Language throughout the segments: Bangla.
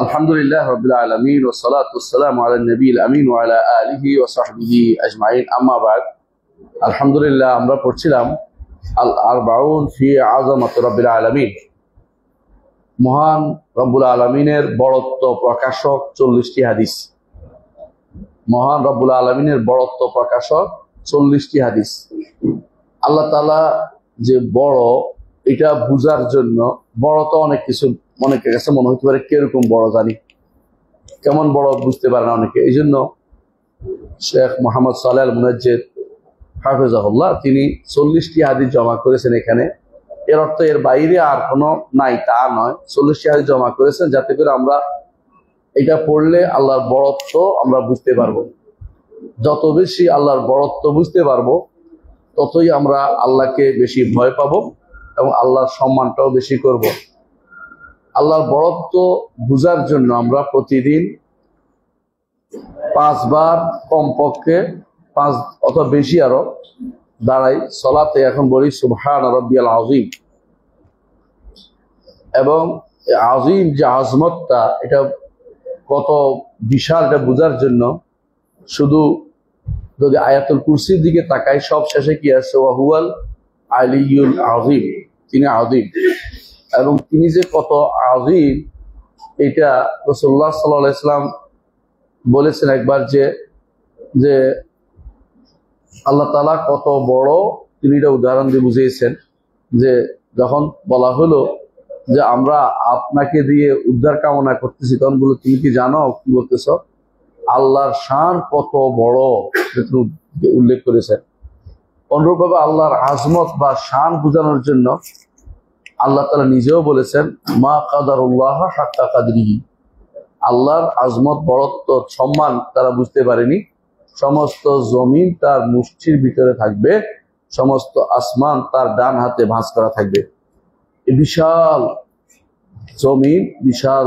আলহামদুলিল্লাহ রাব্বিল আলামিন ওয়া সলাতু ওয়াসসালামু আলা নবিয়িল আমিন ওয়া আলা আলিহি ওয়া সাহবিহি আজমাইন, আম্মা বাদ। আলহামদুলিল্লাহ, আমরা পড়ছিলাম আল আরবাউন ফি আযামাতি রাব্বিল আলামিন, মহান রব্বুল আলামিনের বড়ত্ব প্রকাশক 40টি হাদিস। মহান রব্বুল আলামিনের বড়ত্ব প্রকাশক 40টি হাদিস। আল্লাহ তাআলা যে বড়, এটা বুঝার জন্য, বড় তো অনেক কিছু অনেকের কাছে মনে হতে পারে কিরকম বড়, জানি কেমন বড় বুঝতে পারে না অনেকে। এই জন্য শেখ মোহাম্মদ সালেহ আল মুনাজ্জিদ হাফিজাহুল্লাহ তিনি 40টি হাদিস জমা করেছেন এখানে। এর অর্থ এর বাইরে আর কোনো নাই তা নয়, 40টি হাদিস জমা করেছেন যাতে করে আমরা এটা পড়লে আল্লাহর বড়ত্ব আমরা বুঝতে পারবো। যত বেশি আল্লাহর বড়ত্ব বুঝতে পারবো ততই আমরা আল্লাহকে বেশি ভয় পাবো এবং আল্লাহর সম্মানটাও বেশি করব। আল্লাহর বড়ত্ব বুঝার জন্য আমরা প্রতিদিন 5 বার, কমপক্ষে 5 অথবা বেশি আরো দাঁড়াই সলাতে। এখন বলি সুবহান রাব্বিয়াল আযীম। এবং আযীম যে আজমতটা, এটা কত বিশাল, এটা বুঝার জন্য শুধু যদি আয়াতুল কুরসির দিকে তাকাই, সব শেষে কি আছে? ওয়া হুয়াল আলিয়্যুল আযীম, তিনি আযীম। এবং তিনি যে কত আযীম, এটা রাসূলুল্লাহ সাল্লাল্লাহু আলাইহি ওয়াসাল্লাম বলেছেন একবার যে আল্লাহ তাআলা কত বড়, তিনি এটা উদাহরণ দিয়ে বুঝিয়েছেন। যে যখন বলা হলো যে আমরা আপনাকে দিয়ে উদ্ধার কামনা করতেছি, তখন বলে তুমি কি জানো কি বলতেছ? আল্লাহর শান কত বড় উল্লেখ করেছেন। অনুরূপভাবে আল্লাহর আজমত বা শান বোঝানোর জন্য আল্লাহ তাআলা নিজেও বলেছেন মা কাদারুল্লাহ হাক্কা কাদরিহি, আল্লাহর আজমত, বড়ত্ব, সম্মান তারা বুঝতে পারেনি। সমস্ত জমিন তার মুষ্টির ভিতরে থাকবে, সমস্ত আসমান তার ডান হাতে ভাঁজ করা থাকবে। এই বিশাল জমিন, বিশাল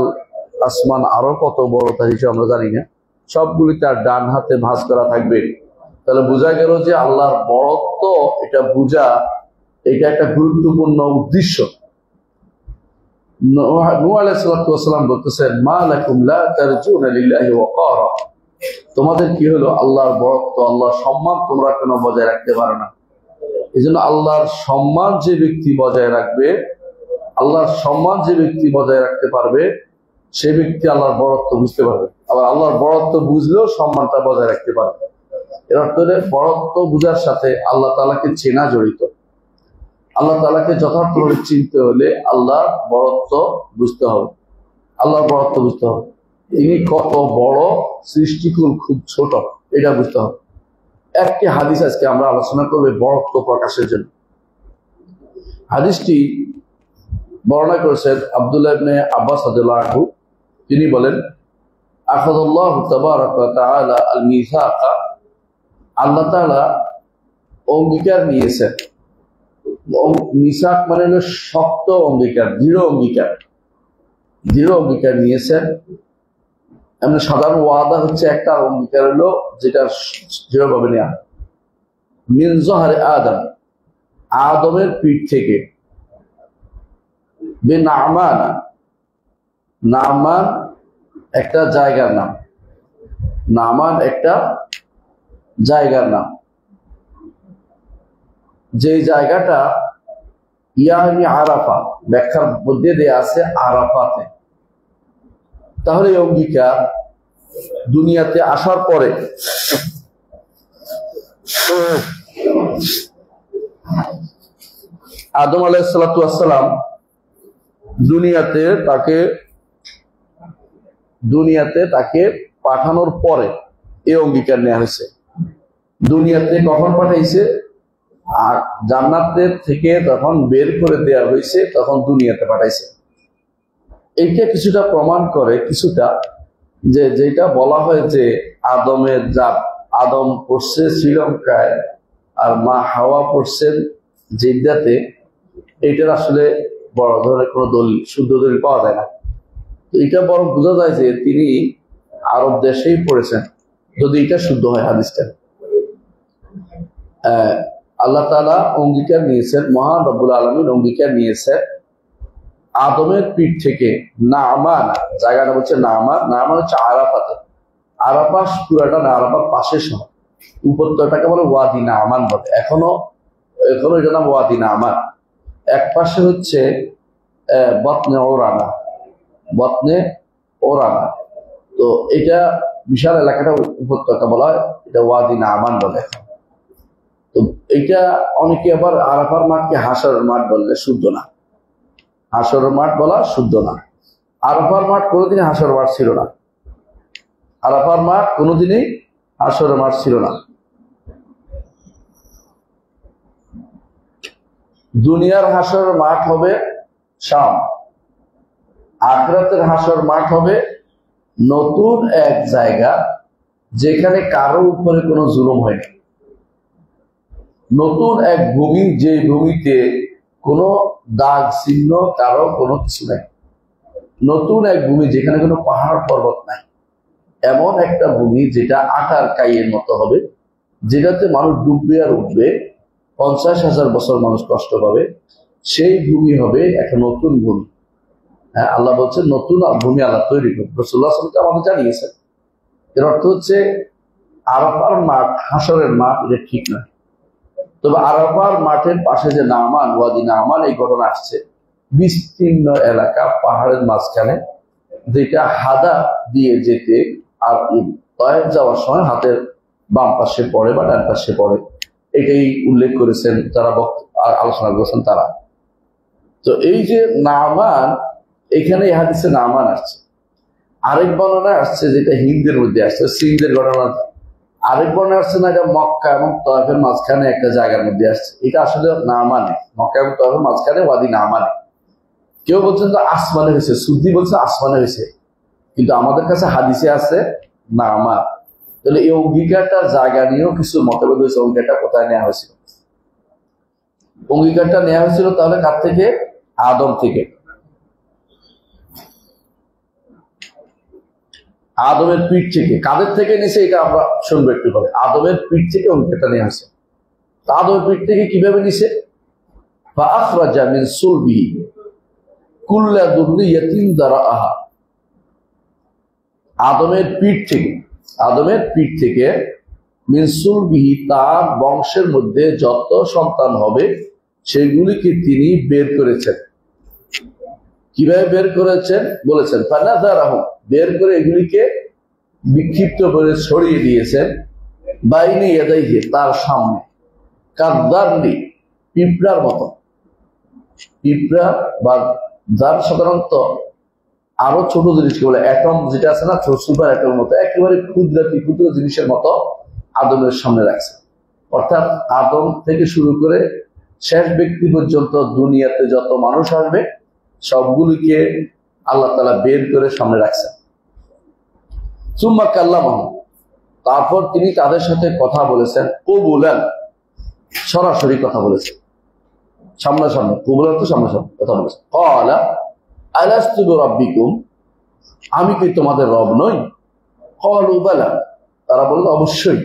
আসমান, আরো কত বড় তার হিসেবে আমরা জানি না, সবগুলি তার ডান হাতে ভাঁজ করা থাকবে। তাহলে বোঝা গেল যে আল্লাহর বড়ত্ব এটা বুঝা, এটা একটা গুরুত্বপূর্ণ উদ্দেশ্য। নূহ আলাইহিস সালাতু ওয়াস সালাম বলতেছেন মা লাকুম লা তারজুনা লিল্লাহি ওয়াকারা, তোমাদের কি হলো? আল্লাহর বড়ত্ব, আল্লাহর সম্মান তোমরা কেন বজায় রাখতে পারো না? এই জন্য আল্লাহর সম্মান যে ব্যক্তি বজায় রাখবে, আল্লাহর সম্মান যে ব্যক্তি বজায় রাখতে পারবে, সে ব্যক্তি আল্লাহর বড়ত্ব বুঝতে পারবে। আবার আল্লাহর বড়ত্ব বুঝলেও সম্মানটা বজায় রাখতে পারবে। এর অর্থ বড়ত্ব বুঝার সাথে আল্লাহ তাআলাকে চেনা জড়িত। আল্লাহ তাআলাকে যথার্থভাবে চিনতে হলে আল্লাহর বড়ত্ব বুঝতে হবে, আল্লাহর বড়ত্ব বুঝতে হবে। তিনি কত বড়, সৃষ্টিকুল খুব ছোট, এটা বুঝতে হবে। একটি হাদিস আজকে আমরা আলোচনা করবো বড়ত্ব প্রকাশের জন্য। হাদিসটি বর্ণনা করেছেন আব্দুল্লাহ ইবনে আব্বাস রাদিয়াল্লাহু আনহু। তিনি বলেন আখাযাল্লাহু তাবারাকা ওয়া তাআলা আল মিসাকা, আল্লাহ তাআলা অঙ্গীকার নিয়েছেন। মিসাক মানে হলো শক্ত অঙ্গীকার, দৃঢ় অঙ্গীকার, দৃঢ় অঙ্গীকার নিয়েছেন। এমনি সাধারণ ওয়াদা হচ্ছে একটা, অঙ্গীকার হলো যেটা দৃঢ়ভাবে নেওয়া। মিন যহরি আদম, আদমের পিঠ থেকে। বিনামান, নামান একটা জায়গার নাম, নামান একটা জায়গার নাম, যে জায়গাটা ইয়ানি আরাফা, ব্যাখ্যার মধ্যে দেয়া আছে আরাফাতে। তাহলে অঙ্গীকার দুনিয়াতে আসার পরে আদম আলাইহিস সালাতু ওয়াস সালাম দুনিয়াতে তাকে পাঠানোর পরে এই অঙ্গীকার নেওয়া হয়েছে। দুনিয়াতে কখন পাঠাইছে? আর জান্নাতের থেকে যখন বের করে দেওয়া হয়েছে তখন দুনিয়াতে পাঠাইছে। এইটা কিছুটা প্রমাণ করে, কিছুটা যেটা বলা হয় যে আদমের জাত, আদম পড়ছে শ্রীলঙ্কায় আর মা হাওয়া পড়ছেন জিদ্দাতে, এইটার আসলে বড় ধরনের কোনো দলিল, শুদ্ধ দলিল পাওয়া যায় না। এটা বরং বোঝা যায় যে তিনি আরব দেশেই পড়েছেন, যদি এটা শুদ্ধ হয় হাদিসটা। আল্লাহ তাআলা অঙ্গীকার নিয়েছেন, মহান রব্বুল আলামিন অঙ্গীকার নিয়েছেন আদমের পিঠ থেকে নামান, জায়গাটা হচ্ছে নামান, নামান হচ্ছে আরাফাতে, আরাফা পুরাটা না, আরাফার পাশে শহর, উপত্যকাটাকে বলে ওয়াদি নামান বলে, এখনো এটা নাম ওয়াদি নামান। এক পাশে হচ্ছে বতনে ওরানা, বতনে ওরানা। তো এটা বিশাল এলাকাটা উপত্যকা বলা হয়, এটা ওয়াদি নামান বলে। তো এটা অনেকে আবার আরাফার মাঠকে হাসরের মাঠ বললে শুদ্ধ না, হাসরের মাঠ বলা শুদ্ধ না। আরাফার মাঠ কোনোদিনই হাসরের মাঠ ছিল না, আরাফার মাঠ কোনোদিনই হাসরের মাঠ ছিল না। দুনিয়ার হাসরের মাঠ হবে শাম, আখিরাতের হাসরের মাঠ হবে নতুন এক জায়গা যেখানে কারো উপরে কোনো জুলুম হয়নি, নতুন এক ভূমি, যে ভূমিতে কোনো দাগ চিহ্ন কারো কোনো কিছু নাই, নতুন এক ভূমি যেখানে কোনো পাহাড় পর্বত নাই, এমন একটা ভূমি যেটা আকার কাইয়ের মতো হবে, যেটাতে মানুষ ডুববে আর উঠবে, 50,000 বছর মানুষ কষ্ট পাবে, সেই ভূমি হবে একটা নতুন ভূমি। হ্যাঁ, আল্লাহ বলছেন নতুন ভূমি আল্লাহ তৈরি করবে, রাসূলুল্লাহ সাল্লাল্লাহু আলাইহি ওয়াসাল্লাম আমাদের জানিয়েছেন। এর অর্থ হচ্ছে আরাফার মাঠ হাসরের মাঠ, এটা ঠিক নয়। তবে আরাফার মাঠের পাশে যে নামান, ওয়াদি নামান, এই ঘটনা আসছে বিস্তীর্ণ এলাকা পাহাড়ের মাঝখানে, যেটা হাদা দিয়ে যেতে আর তয়েফ যাওয়ার সময় হাতের বাম পাশে পড়ে বা ডান পাশে পড়ে, এটাই উল্লেখ করেছেন যারা আলোচনা করেছেন তারা। তো এই যে নামান, এখানে এই হাদিসে নামান আসছে। আরেক বর্ণনা আসছে যেটা হিন্দের মধ্যে আসছে, সিন্ধের ঘটনা। আরেক বর্ণনা আসছে না, এটা মক্কা এবং তয়েফের মাঝখানে একটা জায়গার মধ্যে আসছে। এটা আসলে নামানে, মক্কা এবং তয়েফের মাঝখানে ওয়াদি নামানে। কেউ বলছেন তো আসমানে হয়েছে, সুদ্দি বলছে আসমানে হয়েছে, কিন্তু আমাদের কাছে হাদিসে আছে নামান। তাহলে এই অঙ্গীকারটার জায়গা নিয়েও কিছু মতভেদ হয়েছে, অঙ্গীকারটা কোথায় নেওয়া হয়েছিল। অঙ্গীকারটা নেওয়া হয়েছিল তাহলে কার থেকে? আদম থেকে। আদমের পিঠ থেকে। কাদের থেকে নিছে এটা আমরা শুনবো একটু পরে। আদমের পিঠ থেকে অঙ্গীকারটা নেওয়া হয়েছে। আদমের পিঠ থেকে কিভাবে নিছে? ফাআখরাজা মিন সুলবিহি কুল্লা যুররিয়াতিন দারাআহা। আদমের পিঠ থেকে মিন সুলবিহি, তার বংশের মধ্যে যত সন্তান হবে সেগুলিকে তিনি বের করেছেন। কিভাবে বের করেছেন বলেছেন, ফানাযারাহু, বের করে এগুলিকে বিক্ষিপ্ত করে ছড়িয়ে দিয়েছেন, বাইনে ইয়াদাইহি, তার সামনে, কাদ্দারলি, পিঁপড়ার মতো। পিঁপড়া বা যার সাধারণত আরো ছোট জিনিসকে বলে অ্যাটম, যেটা আছে না সুপার অ্যাটমের মতো, একেবারে ক্ষুদ্র জিনিসের মতো আদমের সামনে রাখছে। অর্থাৎ আদম থেকে শুরু করে শেষ ব্যক্তি পর্যন্ত দুনিয়াতে যত মানুষ আসবে সবগুলিকে আল্লাহ তাআলা বের করে সামনে রাখছেন। সুম্মা কাল্লামাহু, তারপর তিনি তাদের সাথে কথা বলেছেন, কবুলান, সরাসরি কথা বলেছেন, সামনাসামনি। কবুলান তো সামনাসামনি কথা বলেছেন। ক্বালা আলাস্তু বিরাব্বিকুম, আমি কি তোমাদের রব নই? ক্বালু বালা, তারা বলল অবশ্যই।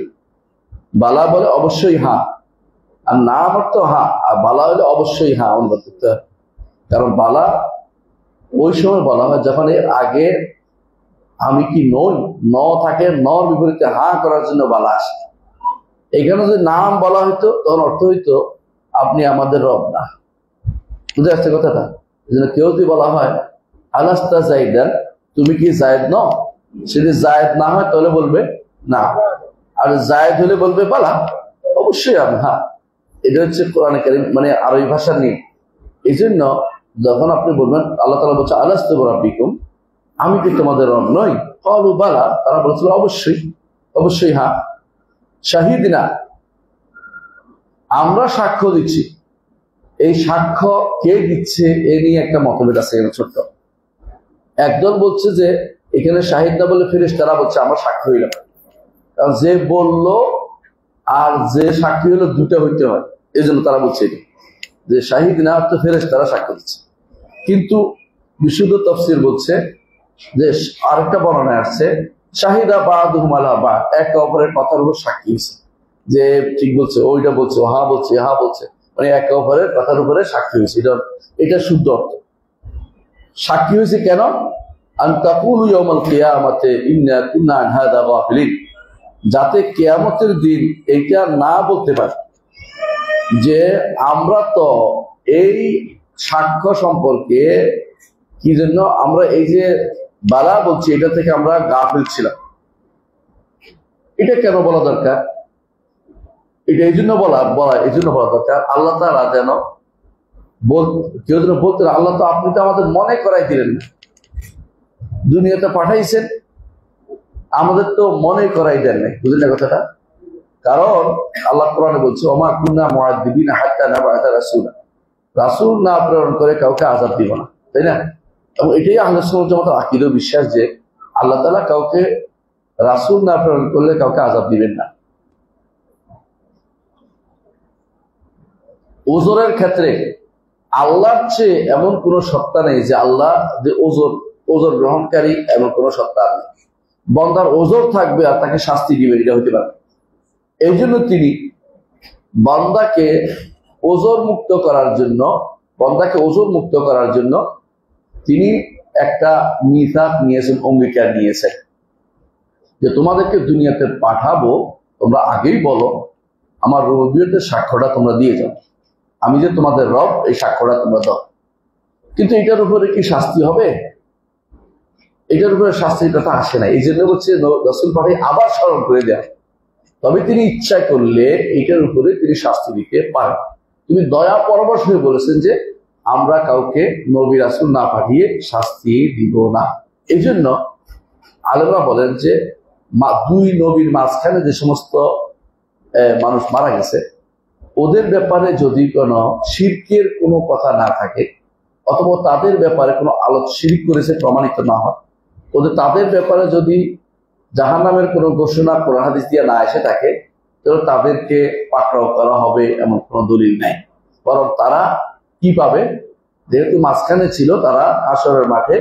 বালা বলে অবশ্যই হ্যাঁ, আর না অর্থ হ্যাঁ, আর বালা হলে অবশ্যই হ্যাঁ অনুবাদ করতে হয়। কারণ বালা ওই সময় বলা হয় যখন এর আগে আমি কি নই ন থাকে, নর বিপরীতে হ্যাঁ করার জন্য বালা আসে। এখানে যদি নাম বলা হইতো তখন অর্থ হইতো আপনি আমাদের রব না। বুঝে আসছে কথাটা? কেউ যদি বলা হয় আলাস্তা জাইদান, তুমি কি জায়েদ নও, সেটি জায়েদ না হয় তাহলে বলবে না, আর জায়েদ হলে বলবে বালা, অবশ্যই আমি হ্যাঁ। এটা হচ্ছে কোরআনে কারীম, মানে আরবি ভাষার নিয়ম। এই জন্য যখন আপনি বলবেন, আল্লাহ তাআলা বলছে আলাস্তু বিরাব্বিকুম, আমি কি তোমাদের রব নই? ক্বালু বালা, তারা বলছিল অবশ্যই, অবশ্যই হ্যাঁ। শাহিদনা, আমরা সাক্ষ্য দিচ্ছি। এই সাক্ষ্য কে দিচ্ছে এ নিয়ে একটা মতভেদ আছে ছোট্ট। একদল বলছে যে এখানে শাহিদ না বলে ফেরেশতারা বলছে আমরা সাক্ষ্য হইলাম, কারণ যে বলল আর যে সাক্ষী হলো দুটা হইতে হয়, এই জন্য তারা বলছে যে শাহিদ না তো ফেরেশতারা সাক্ষ্য দিচ্ছে। কিন্তু বিশুদ্ধ তাফসীর বলছে যে আরেকটা বর্ণনা আসছে, শাহিদা বাদুহুম আলা বাদ, একে অপরের কথার উপর সাক্ষী হয়েছে, যে ঠিক বলছে, ওইটা বলছে, হ্যাঁ বলছে, হ্যাঁ বলছে, মানে একে অপরের কথার উপরে সাক্ষী হয়েছে। এটা শুদ্ধ অর্থ। সাক্ষী হয়েছে কেন? আন তাকুলু ইয়াউমাল কিয়ামাতি ইন্না কুন্না আন হাযা গাফিলিন, যাতে কিয়ামতের দিন এইটা না বলতে পারে যে আমরা তো এই সাক্ষ্য সম্পর্কে কি জন্য আমরা এই যে বালা বলছি এটা থেকে আমরা গাফিল ছিলাম। এটা কেন বলা দরকার? এটা এই জন্য বলা দরকার আল্লাহ তাআলা যেন কেউ যেন বলতেন আল্লাহ তো আপনি তো আমাদের মনে করাই দিলেন না, দুনিয়াতে পাঠাইছেন আমাদের তো মনে করাই দেন নাই। বুঝলেন না কথাটা? কারণ আল্লাহ কোরআনে বলছে ওমা কুন্না মুআযযিবিনা হাত্তা নাবআসা রাসূলা, রাসূল না প্রেরণ করে কাউকে আযাব দিব না, তাই না? এবং এটাই আহলে সুন্নাত ওয়াল জামাতের আকীদা বিশ্বাস যে আল্লাহ তাআলা কাউকে রাসূল না প্রেরণ করলে কাউকে আযাব দিবেন না। ওজরের ক্ষেত্রে আল্লাহর চেয়ে এমন কোন সত্তা নেই যে আল্লাহ যে ওজর গ্রহণকারী এমন কোন সত্তা নেই। বান্দার ওজর থাকবে আর তাকে শাস্তি দিবে, এটা হতে পারে। এই জন্য তিনি বান্দাকে ওজর মুক্ত করার জন্য তিনি একটা মিথাক নিয়েছেন, অঙ্গীকার নিয়েছেন যে তোমাদেরকে দুনিয়াতে পাঠাবো, তোমরা আগেই বলো আমার রুবুবিয়তের সাক্ষ্যটা তোমরা দিয়ে যাও, আমি যে তোমাদের রব এই সাক্ষ্যটা তোমরা দাও। কিন্তু এটার উপরে কি শাস্তি হবে? এটার উপরে শাস্তিটা তো আসে না। এই জন্য হচ্ছে রাসূল পাঠাই আবার স্মরণ করে দেয়, তবে তিনি ইচ্ছা করলে এটার উপরে তিনি শাস্তি দিতে পারেন। তিনি দয়া পরবশ হয়ে বলেছেন যে আমরা কাউকে নবী রাসূল না পাঠিয়ে শাস্তি দিব না। এই জন্য আলেমরা বলেন যে দুই নবীর মাঝখানে যে সমস্ত মানুষ মারা গেছে ওদের ব্যাপারে যদি কোনো শিরকের কোনো কথা না থাকে অথবা তাদের ব্যাপারে কোনো শিরক করেছে প্রমাণিত না হয়, তাদের ব্যাপারে যদি জাহান্নামের কোনো ঘোষণা কোরআন হাদিস দিয়ে না এসে থাকে তাহলে তাদেরকে পাকড়াও করা হবে এমন কোনো দলিল নাই। বরং তারা কি পাবে? যেহেতু মাঝখানে ছিল, তারা হাশরের মাঠে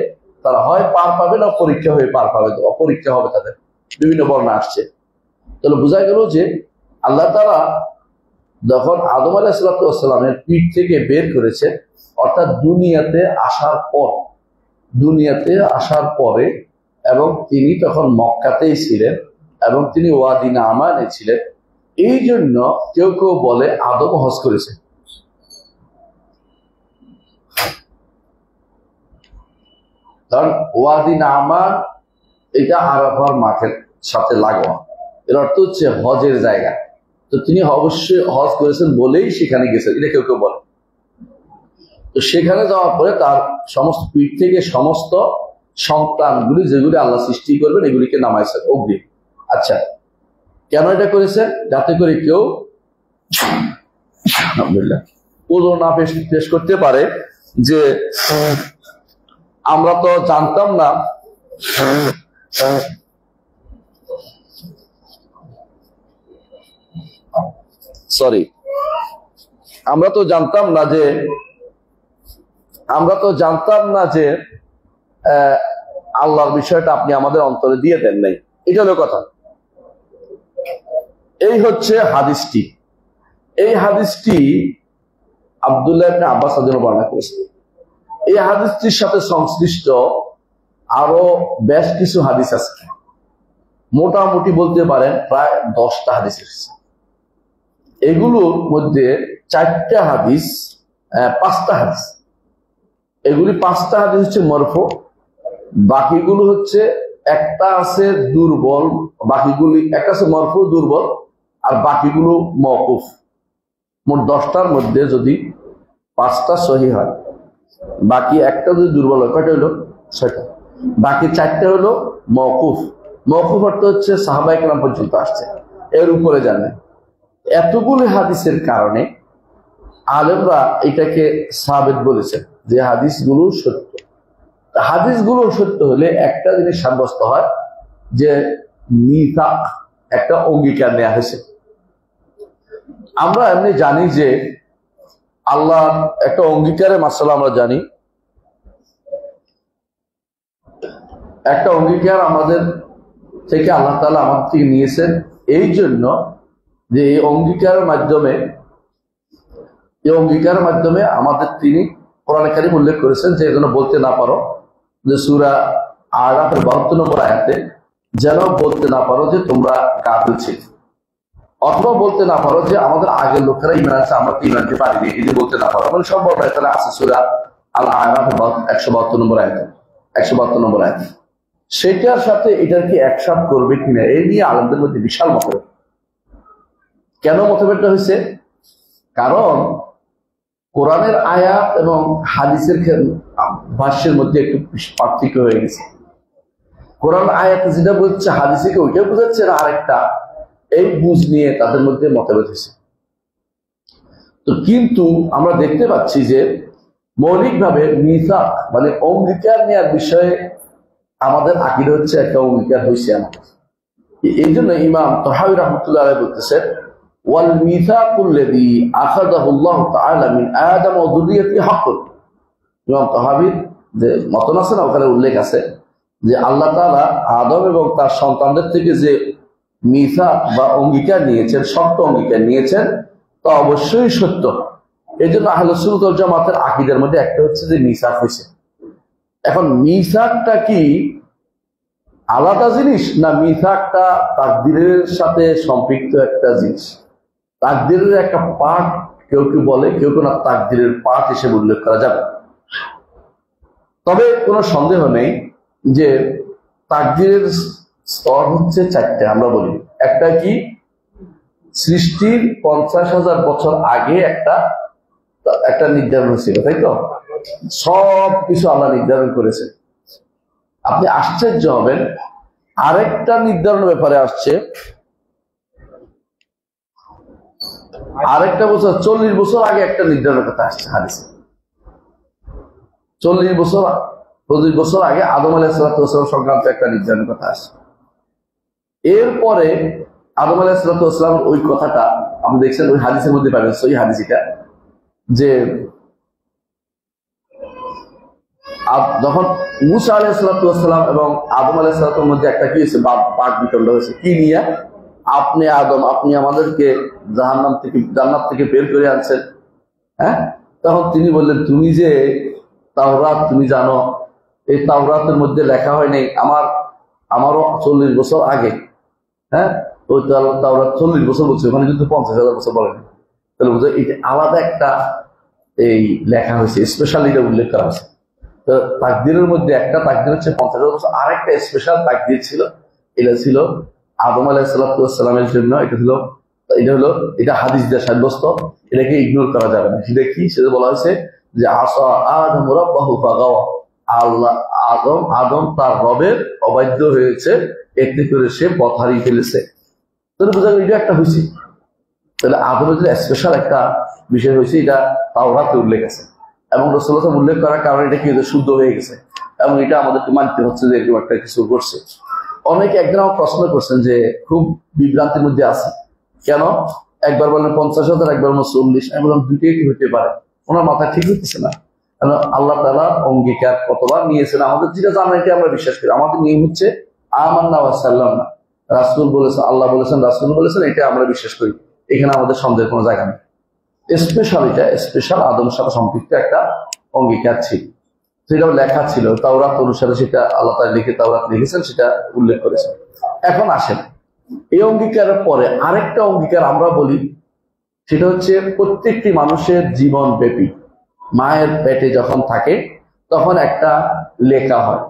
তারা হয় পার পাবে না পরীক্ষা হয়ে পার পাবে, অপরীক্ষা হবে তাদের। বিভিন্ন বর্ণনা আসছে। তাহলে বোঝা গেল যে আল্লাহ তাআলা যখন আদম আলাইহিস সালামের পিঠ থেকে বের করেছে, অর্থাৎ দুনিয়াতে আসার পরে এবং তিনি তখন মক্কাতেই ছিলেন এবং তিনি ওয়াদি নামানে ছিলেন। এই জন্য কেউ কেউ বলে আদম হজ করেছে। কারণ ওয়াদি নামান এটা আরাফার মাঠের সাথে লাগোয়া, এর অর্থ হচ্ছে হজের জায়গা। তো তিনি অবশ্যই হজ করেছেন বলেই সেখানে গেছেন, এটা কেউ কেউ বলে। তো সেখানে যাওয়ার পরে তার সমস্ত পিঠ থেকে সমস্ত সন্তানগুলি যেগুলি আল্লাহ সৃষ্টি করবেন এগুলিকে নামাইছেন অগ্নি। আচ্ছা, কেন এটা করেছেন? যাতে করে কেউ আলহামদুলিল্লাহ ওজর না পেশ করতে পারে যে আমরা তো জানতাম না আমরা তো জানতাম না যে আল্লাহর বিষয়টা আপনি আমাদের অন্তরে দিয়ে দেন নাই। এটা হলো কথা। এই হচ্ছে হাদিসটি। এই হাদিসটি আব্দুল্লাহ ইবনে আব্বাস রাদিয়াল্লাহু আনহু বর্ণনা করেছেন। এই হাদিসটির সাথে সংশ্লিষ্ট আরো বেশ কিছু হাদিস আছে। মোটামুটি বলতে পারেন প্রায় 10টা হাদিস এসেছে। এগুলোর মধ্যে 4টা হাদিস 5টা হাদিস, এগুলি 5টা হাদিস হচ্ছে মরফু, বাকিগুলো হচ্ছে একটা আছে দুর্বল, বাকিগুলি একটা আছে মরফু দুর্বল আর বাকিগুলো মওকুফ। মোট 10টার মধ্যে যদি 5টা সহিহ হয়, বাকি একটা যদি দুর্বল হয়, কয়টা হলো? 6টা। বাকি 4টা হলো মওকুফ। মওকুফ অর্থ হচ্ছে সাহাবায়ে কেরাম পর্যন্ত আসছে, এর উপরে জানে। এতগুলো হাদিসের কারণে আলেমরা এটাকে সাবিত বলেছেন যে হাদিসগুলো সত্য। হাদিসগুলো সত্য হলে একটা জিনিস সাব্যস্ত হয় যে মিথাক, একটা অঙ্গীকার নেওয়া হয়েছে। আমরা এমনি জানি যে আল্লাহ একটা অঙ্গীকারের মাসলা আমরা জানি, একটা অঙ্গীকার আমাদের থেকে আল্লাহ তাআলা আমাদের থেকে নিয়েছেন এই জন্য যে এই অঙ্গীকারের মাধ্যমে আমাদের তিনি কোরআনে কারীম উল্লেখ করেছেন যে যেন বলতে না পারো যে সূরা আরাফের 72 নম্বর আয়াতে যেন বলতে না পারো যে তোমরা কাফির ছিলে, অথবা বলতে না পারো যে আমাদের আগের লোকেরা ঈমান আছে আমরা তো ঈমান আনতে পারিনি, এই যে বলতে না পারো, মানে সম্ভব নয়। তাহলে আছে সূরা আল আরাফের 172 নম্বর আয়াতে, 172 নম্বর আয়াতে। সেটার সাথে এটার কি একসাথ করবে কিনা এই নিয়ে আলেমদের মধ্যে বিশাল মতভেদ। কেন মতভেদটা হয়েছে? কারণ কোরআনের আয়াত এবং হাদিসের ভাষ্যের মধ্যে একটু পার্থক্য হয়ে গেছে। কোরআন আয়াতে যেটা বলছে হাদিসে কি ওইটা বোঝাচ্ছে না আরেকটা, এই বুঝ নিয়ে তাদের মধ্যে মতভেদ হয়েছে। তো কিন্তু আমরা দেখতে পাচ্ছি যে মৌলিকভাবে মিসাক মানে অঙ্গীকার নেওয়ার বিষয়ে আমাদের আকীদা হচ্ছে একটা অঙ্গীকার হয়েছে আমাদের। এই জন্য ইমাম তাহাবী রাহমাতুল্লাহ আলাইহি বলতেছেন ওয়াল মিসাকুল্লাযী আখাযাহুল্লাহু তাআলা মিন আদম ওয়া যুররিয়াতি হাক্কুন। ইমাম তাহাবীর যে মতন আছে না, ওখানে উল্লেখ আছে যে আল্লাহ তাআলা আদম এবং তার সন্তানদের থেকে যে মিসাক বা অঙ্গীকার নিয়েছেন, শক্ত অঙ্গীকার নিয়েছেন, তা অবশ্যই সত্য। এই জন্য আহলে সুন্নাত ওয়াল জামাতের আকীদার মধ্যে একটা হচ্ছে যে মিসাক হয়েছে। এখন মিসাকটা কি আলাদা জিনিস, না মিসাকটা তাকদীরের সাথে সম্পৃক্ত একটা জিনিস? তাকদীরের একটা পার্ট কেউ কেউ বলে, কেউ কেউ না তাকদীরের পার্ট হিসেবে উল্লেখ করা যাবে। তবে কোনো সন্দেহ নেই যে তাকদীরের স্তর হচ্ছে চারটে। আমরা বলি একটা কি সৃষ্টির 50,000 বছর আগে একটা নির্ধারণ হয়েছিল, তাই তো? সব কিছু আল্লাহ নির্ধারণ করেছে। আপনি আশ্চর্য হবেন, আরেকটা নির্ধারণের ব্যাপারে আসছে আরেকটা বছর 40 বছর আগে একটা নির্ধারণের কথা আসছে হাদিসে। 40 বছর আগে আদম আলাইহিস সালাম সংক্রান্ত একটা নির্ধারণের কথা আসছে। এরপরে আদম আলাইহিস সালাম ওই কথাটা আপনি দেখছেন ওই হাদিসের মধ্যে পাবেন, সহিহ হাদিসটা, যে যখন মুসা আলাইহিস সালাম এবং আদম আলাইহিস সালামের মধ্যে একটা কি হয়েছে, বাক বিতণ্ড হয়েছে। কি নিয়ে? আপনি আমাদেরকে জান্নাত থেকে বের করে আনছেন, হ্যাঁ? তখন তিনি বললেন, তুমি যে তাওরাত তুমি জানো, এই তাওরাতের মধ্যে লেখা হয় নাই আমারও 40 বছর আগে, হ্যাঁ? ওই তাওরাত 40 বছর বলছে, ওখানে কিন্তু 50,000 বছর বলেন। তাহলে বুঝো এটা আলাদা একটা এই লেখা হয়েছে, স্পেশাল এটা উল্লেখ করা হয়েছে। তো তাকদীরের মধ্যে একটা তাকদীর হচ্ছে 50,000 বছর, আরেকটা স্পেশাল তাকদীর ছিল, এটা ছিল আদম আলাইহিস সালামের জন্য। এটা হাদিস দিয়ে সাব্যস্ত, এটাকে ইগনোর করা যাবে না। সেটা কি? সেটা বলা হয়েছে যে আসা আদম রাব্বাহু ফাগাওয়া, আদম তার রবের অবাধ্য হয়েছে, এতে করে সে পথ হারিয়ে ফেলেছে। তাহলে বোঝা গেল এটা একটা হয়েছে। তাহলে আদমের যে স্পেশাল একটা বিষয় হয়েছে, এটা তাওরাতে উল্লেখ আছে এবং রাসূলুল্লাহ উল্লেখ করার কারণে এটা কি শুদ্ধ হয়ে গেছে এবং এটা আমাদেরকে মানতে হচ্ছে যে এরকম একটা কিছু করছে। অনেকে একদিন আমার প্রশ্ন করছেন যে খুব বিভ্রান্তির মধ্যে আছে, কেন একবার বলেন 50,000, একবার বলেন 40? আমি বললাম দুইটাই কি হতে পারে, ওনার মাথা ঠিক হইতেছে না। কারণ আল্লাহ তাআলা অঙ্গীকার কতবার নিয়েছেন আমাদের যেটা জানা, এটা আমরা বিশ্বাস করি। আমাদের নিয়ম হচ্ছে আমান্না ওয়া সাল্লামনা, রাসূল বলেছেন, আল্লাহ বলেছেন, রাসূল বলেছেন, এটা আমরা বিশ্বাস করি। এখানে আমাদের সন্দেহের কোনো জায়গা নেই। স্পেশাল আদমের সাথে সম্পৃক্ত একটা অঙ্গীকার ছিল, সেটাও লেখা ছিল তাওরাত অনুসারে, সেটা আল্লাহ তাআলা তাওরাত লিখেছেন, সেটা উল্লেখ করেছেন। এখন আসেন এই অঙ্গীকারের পরে আরেকটা অঙ্গীকার আমরা বলি, সেটা হচ্ছে প্রত্যেকটি মানুষের জীবন ব্যাপী মায়ের পেটে যখন থাকে তখন একটা লেখা হয়,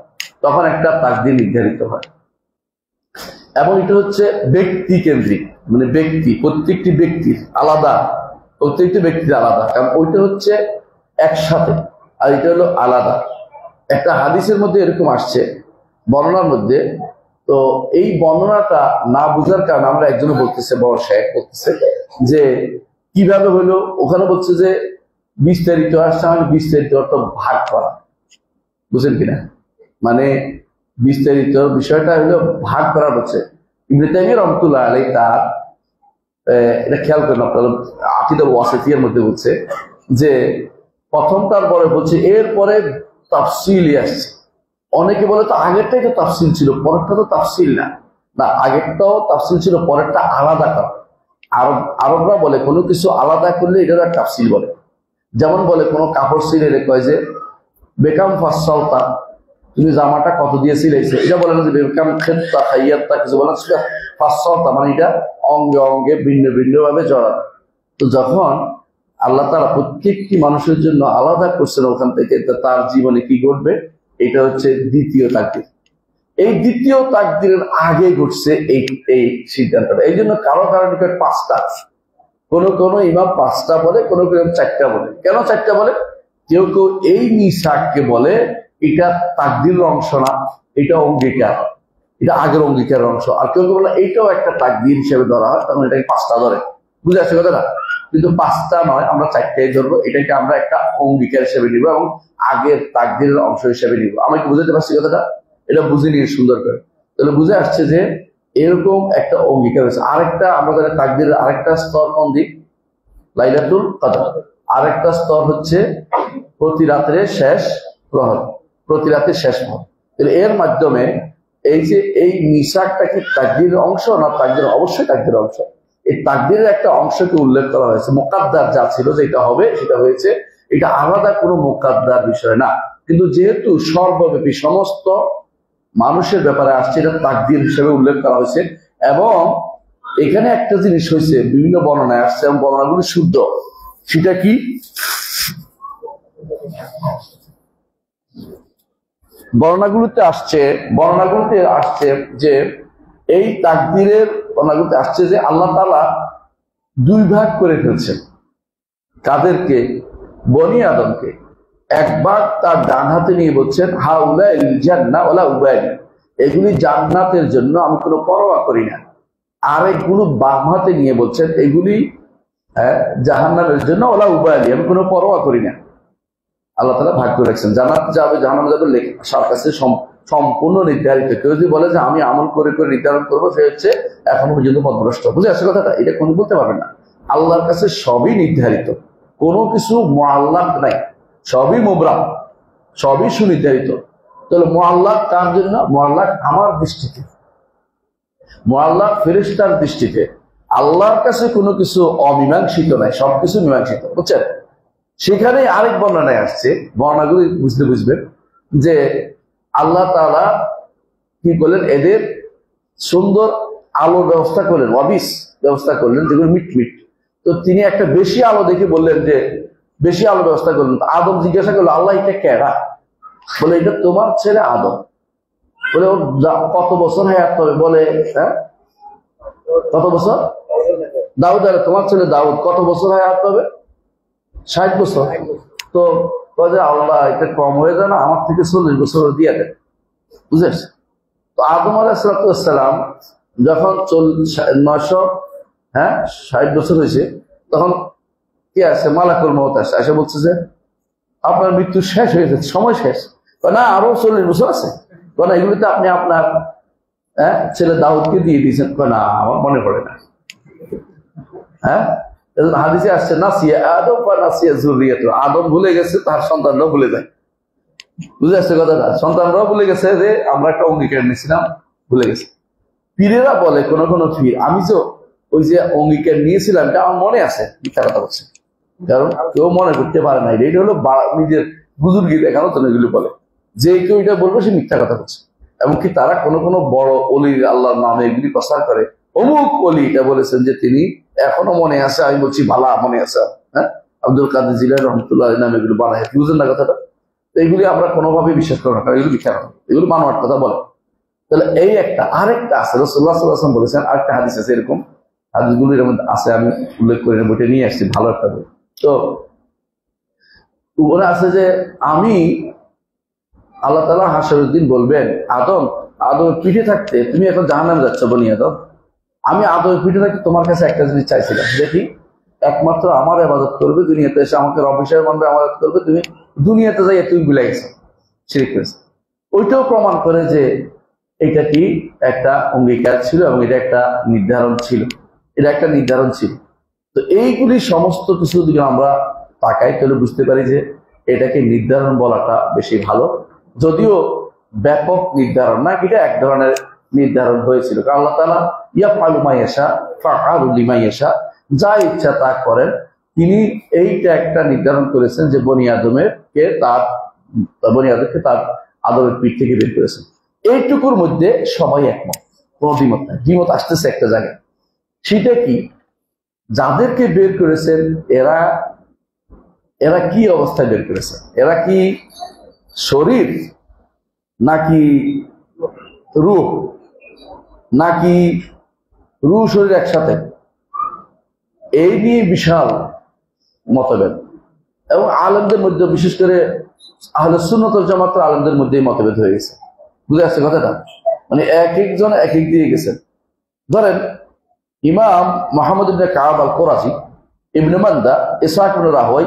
তখন একটা তাকদীর নির্ধারিত হয় এবং এটা হচ্ছে ব্যক্তি কেন্দ্রিক, মানে প্রত্যেকটি ব্যক্তির আলাদা, কারণ ওইটা হচ্ছে একসাথে আর এটা হলো আলাদা। একটা হাদিসের মধ্যে এরকম আসছে বর্ণনার মধ্যে, তো এই বর্ণনাটা না বুঝার কারণে আমরা একজনে বলতেছে, বড় শেখ বলতেছে যে কিভাবে হলো, ওখানে বলছে যে বিস্তারিত আসছে, মানে বিস্তারিত অর্থ ভাগ করা, বুঝলেন কিনা? মানে বিস্তারিত বিষয়টা হলো ভাগ করা হচ্ছে। ইবনে তাইমিয়া রাহমাতুল্লাহ আলাইহি তার এটা খেয়াল করেন আপনারা, আকীদা ওয়াসিতিয়ার মধ্যে বলছে যে প্রথমটার পরে বলছে এরপরে তাফসিলি আসছে। অনেকে বলে তো আগেরটাই তো তাফসিল ছিল, পরেরটা তো তাফসিল না। আগেরটাও তাফসিল ছিল, পরেরটা আলাদা করা। আরবরা বলে কোনো কিছু আলাদা করলে এটা তাফসিল বলে। যেমন বলে কোনো কাপড় সিলে কয় যে বেকাম ফাসসালতা, তুমি জামাটা কত দিয়ে সিলাইছে, এটা বলে না যে বেকাম খেত্তা খাইয়াত্তা, কিছু বলে ফাসসালতা, মানে এটা অঙ্গে অঙ্গে ভিন্ন ভিন্ন ভাবে জড়ানো। তো যখন আল্লাহ তাআলা প্রত্যেকটি মানুষের জন্য আলাদা করছেন ওখান থেকে, তার জীবনে কি ঘটবে, এটা হচ্ছে দ্বিতীয় তাকদীর। এই দ্বিতীয় তাকদীরের আগে ঘটছে এই সিদ্ধান্তটা। এই জন্য কারো কারো নিকট 5টা, কোন ইমাম 5টা বলে, কোন 4টা বলে। কেন 4টা বলে? কেউ কেউ এই মিসাককে বলে এটা তাকদীরের অংশ না, এটা অঙ্গীকার, এটা আগের অঙ্গীকারের অংশ। আর কেউ কেউ বলে এইটাও একটা তাকদীর হিসেবে ধরা হয়, তখন এটাকে 5টা ধরে। বুঝে আসছে কথাটা? কিন্তু 5টা নয়, আমরা 4টাই ধরবো। এটাকে আমরা একটা অঙ্গীকার হিসেবে নিব এবং আগের তাকদীরের অংশ হিসেবে নিব। আমি কি বুঝাতে পারছি কথাটা? এটা বুঝে নিয়ে সুন্দর করে, তাহলে বুঝে আসছে যে এরকম একটা অঙ্গীকার হয়েছে। আরেকটা আমরা জানি তাকদীরের আরেকটা স্তর কোন দিক? লাইলাতুল কদর। আরেকটা স্তর হচ্ছে প্রতি রাতের শেষ প্রহর, প্রতি রাতের শেষ প্রহর। তাহলে এর মাধ্যমে এই যে এই মিসাকটা কি তাকদীরের অংশ না তাকদীর? অবশ্যই তাকদীরের অংশ। এই তাকদীরের একটা অংশকে উল্লেখ করা হয়েছে, মুকাদ্দার যা ছিল যেটা হবে সেটা হয়েছে, এটা আলাদা কোনো মুকাদ্দার বিষয় না। কিন্তু যেহেতু সর্বব্যাপী সমস্ত মানুষের ব্যাপারে আসছে, এটা তাকদীর হিসেবে উল্লেখ করা হয়েছে। এবং এখানে একটা জিনিস হয়েছে, বিভিন্ন বর্ণনায় আসছে এবং বর্ণনাগুলি শুদ্ধ। সেটা কি? বর্ণনাগুলোতে আসছে যে এই তাকদীরের বর্ণনাগুলোতে আসছে যে আল্লাহ তাআলা 2 ভাগ করে ফেলছেন। কাদেরকে? বনি আদমকে। এক ভাগ তার ডান হাতে নিয়ে বলছেন হাউলাই জান্নাহ ওয়ালা উবালি, এগুলি জান্নাতের জন্য, আমি কোনো পরোয়া করি না। আর এগুলো বাম হাতে নিয়ে বলছেন এগুলি জাহান্নামের জন্য, ওলা উবালি, আমি কোনো পরোয়া করি না। আল্লাহ তাআলা ভাগ করে রাখছেন, জান্নাত যাবে জাহান্নামে যাবে সবার কাছে সম্পূর্ণ নির্ধারিত। কেউ যদি বলে যে আমি আমল করে করে নির্ধারণ করবো, সে হচ্ছে এখনো পর্যন্ত পথভ্রষ্ট। বুঝে আসছে কথাটা? এটা কোনো বলতে পারবেন না। আল্লাহর কাছে সবই নির্ধারিত, কোনো কিছু মুআল্লাক নাই, সবই মুবরাম, সবই সুনির্ধারিত। তাহলে মুআল্লাক কার জন্য? মুআল্লাক আমার দৃষ্টিতে, মুআল্লাক ফেরেশতার দৃষ্টিতে। আল্লাহর কাছে কোনো কিছু অমীমাংসিত নাই, সবকিছু মীমাংসিত। বুঝছেন? সেখানে আরেক বর্ণনায় আসছে, বর্ণনাগুলি বুঝবেন যে আল্লাহ তাআলা কি করলেন, এদের সুন্দর আলোর ব্যবস্থা করলেন, ওয়াবিস ব্যবস্থা করলেন, যেগুলো মিটমিট। তো তিনি একটা বেশি আলো দেখে বললেন যে বেশি আলো ব্যবস্থা করলেন। আদম জিজ্ঞাসা করলো, আল্লাহ এটা কেডা? বলে এটা তোমার ছেলে আদম। বলে ওর কত বছর হায়াত হবে? বলে হ্যাঁ, কত বছর? দাউদ, আরে তোমার ছেলে দাউদ কত বছর হায়াত হবে? 60 বছর। তো আল্লাহ এটা কম হয়ে যায় না, আমার থেকে 40 বছর দিয়ে দেন। বুঝেছ? তো আদম আলাইহিস সালাম যখন 960 বছর হয়েছে, তখন কি আছে, মালাকুল মউত আসে, এসে বলছে যে আপনার মৃত্যু শেষ হয়ে যাচ্ছে, সময় শেষ। না, আরো 40 বছর আছে। না, এগুলিতে আপনি আপনার ছেলে দাউদকে দিয়ে দিয়েছেন। না, আমার মনে পড়ে না। হাদিসে আসছে নাসিয়া আদম বা নাসিয়া যুররিয়াতু, আদম ভুলে গেছে, তার সন্তানরাও ভুলে যায়। বুঝে আসছে কথাটা? সন্তানরাও ভুলে গেছে যে আমরা একটা অঙ্গীকার নিয়েছিলাম, ভুলে গেছে। পীরেরা বলে, কোন পীর, আমি যে ওই যে অঙ্গীকার নিয়েছিলাম এটা আমার মনে আছে, মিথ্যা কথা বলছে। কারণ কেউ মনে করতে পারে না, এটা হলো নিজের বুজুর্গি দেখানো তো। এগুলো বলে যে কেউ এটা বলবে সে মিথ্যা কথা বলছে। এমনকি তারা কোনো বড় অলি আল্লাহর নামে এগুলি প্রচার করে, অমুক অলি এটা বলেছেন যে তিনি এখনো মনে আছে। আমি বলছি ভালা মনে আছে। আব্দুল কাদের জিলানী রহমতুল্লাহ নামে এগুলো বানায়, বুঝলেন না কথাটা? এগুলি আমরা কোনোভাবেই বিশ্বাস করি না, কারণ এগুলো মিথ্যা কথা, এগুলো বানোয়াট কথা বলে। তাহলে এই একটা আরেকটা আছে, রাসূলুল্লাহ সাল্লাল্লাহু আলাইহি ওয়াসাল্লাম বলেছেন, আরেকটা হাদিস আছে এরকম, হাদিসগুলির মধ্যে আছে, আমি উল্লেখ করে বইটা নিয়ে আসছি, ভালো একটা বই। তো ওরা আছে যে আমি আল্লাহ তাআলা হাসরের দিন বলবেন, আদমের পিঠে থাকতে তুমি এখন জাহান্নামে যাচ্ছ বনি আদম, আমি আদমের পিঠে থাকতে তোমার কাছে একটা জিনিস চাইছিলাম, দেখি একমাত্র আমার ইবাদত করবে, দুনিয়াতে এসে আমাকে রব হিসেবে মানবে, ইবাদত করবে। তুমি দুনিয়াতে যাই তুমি ভুলে গেছো, শিরক করেছো। ওইটাও প্রমাণ করে যে এটা কি একটা অঙ্গীকার ছিল এবং এটা একটা নির্ধারণ ছিল, এটা একটা নির্ধারণ ছিল। তো এইগুলি সমস্ত কিছু যদি আমরা তাকাই, তাহলে বুঝতে পারি যে এটাকে নির্ধারণ বলাটা বেশি ভালো। যদিও ব্যাপক নির্ধারণ না, এটা এক ধরনের নির্ধারণ হয়েছিল। আল্লাহ তাআলা ইয়াফআলু মা ইয়াশা ফাআলু লিমা ইয়াশা, যা ইচ্ছা তা করেন, তিনি এইটা একটা নির্ধারণ করেছেন যে বনি আদমকে তার আদমের পিঠ থেকে বের করেছেন। এইটুকুর মধ্যে সবাই একমত, কোনো দ্বিমত নাই। দ্বিমত আসতেছে একটা জায়গায়, সেটা কি, যাদেরকে বের করেছেন এরা এরা কি অবস্থায় বের করেছে? এরা কি শরীর নাকি রূহ, নাকি রূহ শরীর একসাথে? এই নিয়ে বিশাল মতভেদ, এবং আলেমদের মধ্যে, বিশেষ করে আহলে সুন্নাত ওয়াল জামাতের আলেমদের মধ্যে মতভেদ হয়ে গেছে। বুঝে আসছে কথাটা? মানে এক একজন এক এক দিয়ে গেছেন। ধরেন ইমাম মুহাম্মদ ইবনে কাব আল কোরাজি, ইবনে মান্দা, ইসহাক ইবনে রাহওয়াই,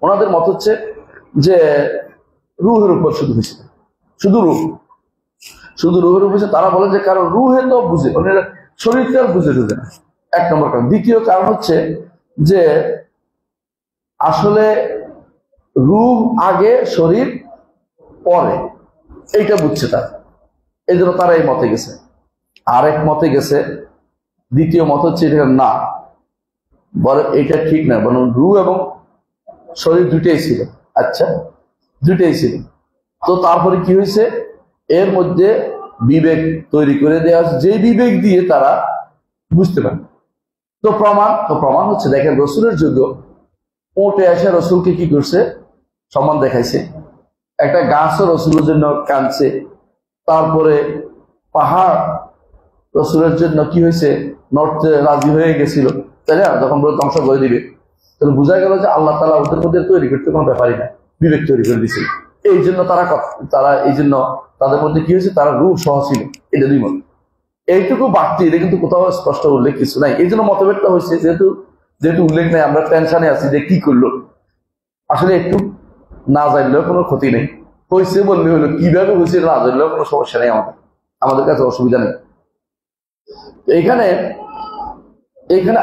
ওনাদের মত হচ্ছে যে রূহের উপর শুধু হয়েছে, শুধু রূহের উপর। তারা বলেন যে কারণ রূহে তো বুঝে, শরীরকে আর বুঝে না, এক নম্বর কারণ। দ্বিতীয় কারণ হচ্ছে যে আসলে রূহ আগে, শরীর পরে, এইটা বুঝছে তারা, এই জন্য তারা এই মতে গেছে। আরেক মতে গেছে, দ্বিতীয় মত হচ্ছে এটা না, বলে এটা ঠিক না, বরং রূহ এবং শরীর দুইটাই ছিল। আচ্ছা, দুইটাই ছিল। তো তারপরে কি হয়েছে, এর মধ্যে বিবেক তৈরি করে দেওয়া, যে বিবেক দিয়ে তারা বুঝতে পারে। তো প্রমাণ হচ্ছে, দেখেন রসুলের যুগ, উঠে এসে রসুলকে কি করছে, সম্মান দেখাইছে। একটা গাছও রসুলের জন্য কাঁদছে। তারপরে পাহাড় রসুলের জন্য কি হয়েছে, নড়তে রাজি হয়ে গেছিল, তাই না? যখন ধ্বংস করে দিবে, তাহলে বোঝা গেল যে আল্লাহ তাআলা ওদের মধ্যে তৈরি করতে কোনো ব্যাপারই না, বিবেক তৈরি করে দিয়েছিল। এই জন্য তাদের মধ্যে কি হয়েছে, তারা রূহ সহ ছিল। এটা দুই মত। এইটুকু বাড়তি, এটা কিন্তু কোথাও স্পষ্ট উল্লেখ কিছু নাই। এই জন্য মতভেদটা হয়েছে, যেহেতু উল্লেখ নাই, আমরা টেনশনে আছি যে কি করলো। আসলে একটু না জানলেও কোনো ক্ষতি নেই, হয়েছে বললে হলো, কিভাবে হয়েছে না জানলেও কোনো সমস্যা নেই, আমাদের কাছে অসুবিধা নেই। এখানে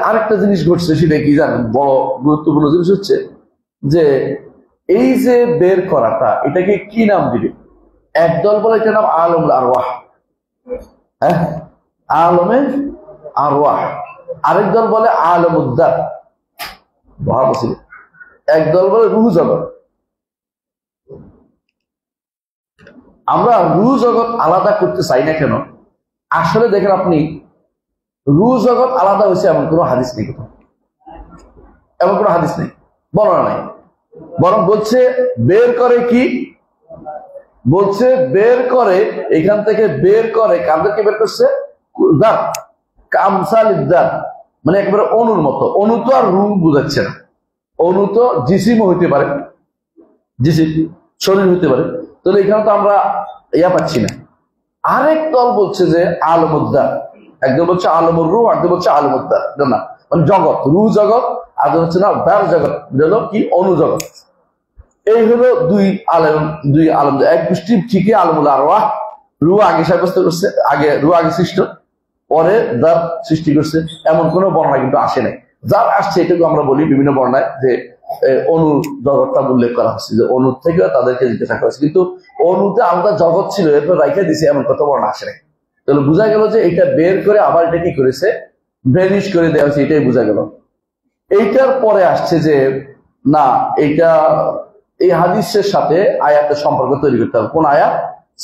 আরেকটা জিনিস ঘটছে, সেটা কি জানেন? বড় গুরুত্বপূর্ণ জিনিস হচ্ছে যে এই যে বের করাটা, এটাকে কি নাম দিবে? একদল বলে এটার নাম আলমুল আরওয়াহ, হ্যাঁ, আলমে আরওয়াহ। আরেক দল বলে আলমুদ্দার, ভাবছিল। একদল বলে রূহ জগৎ। আমরা রূহ জগৎ আলাদা করতে চাই না কেন? আসলে দেখেন আপনি, রূহ জগৎ আলাদা হয়েছে এমন কোনো হাদিস নেই, এমন কোনো হাদিস নেই, বর্ণনা নাই। বরং বলছে বের করে কি, বলছে বের করে, এখান থেকে বের করে, কাদেরকে বের করছে? দাঁত, কামসাল দাঁত, মানে একেবারে অনুর মতো। অনু তো আর রূহ বুঝাচ্ছে না, অনু তো জিসিম হইতে পারে, জিসিম শরীর হইতে পারে। তাহলে এখানে তো আমরা ইয়া পাচ্ছি না। আরেক দল বলছে যে আলমুদ্দার, একদম বলছে আলমুর রূহ, একদম বলছে আলমুদ্দার, না মানে জগৎ, রূহ জগৎ, আর হচ্ছে না দার জগৎ, হলো কি অনু জগৎ। এই হলো দুই আলম, এক গোষ্ঠী ঠিকই আলমুল আরওয়াহ, রূহ আগে সাব্যস্ত করছে, রূহ আগে সৃষ্ট, পরে দার সৃষ্টি করছে, এমন কোনো বর্ণনা কিন্তু আসে নাই। যার আসছে এটুকু আমরা বলি বিভিন্ন বর্ণায় যে অনু জগৎটা উল্লেখ করা হচ্ছে, যে অনু থেকে তাদেরকে জিজ্ঞাসা করা হচ্ছে, কিন্তু অনুতে আলাদা জগৎ ছিল, এরপর রাইখে দিছে, এমন কত বর্ণনা আসে নাই। তাহলে বোঝা গেল যে এটা বের করে আবার এটা কি করেছে, ভ্যানিশ করে দেওয়া হয়েছে, এটাই বোঝা গেল। এইটার পরে আসছে যে না, এইটা এই হাদিসের সাথে আয়াতের সম্পর্ক তৈরি করতে হবে। কোন আয়াত?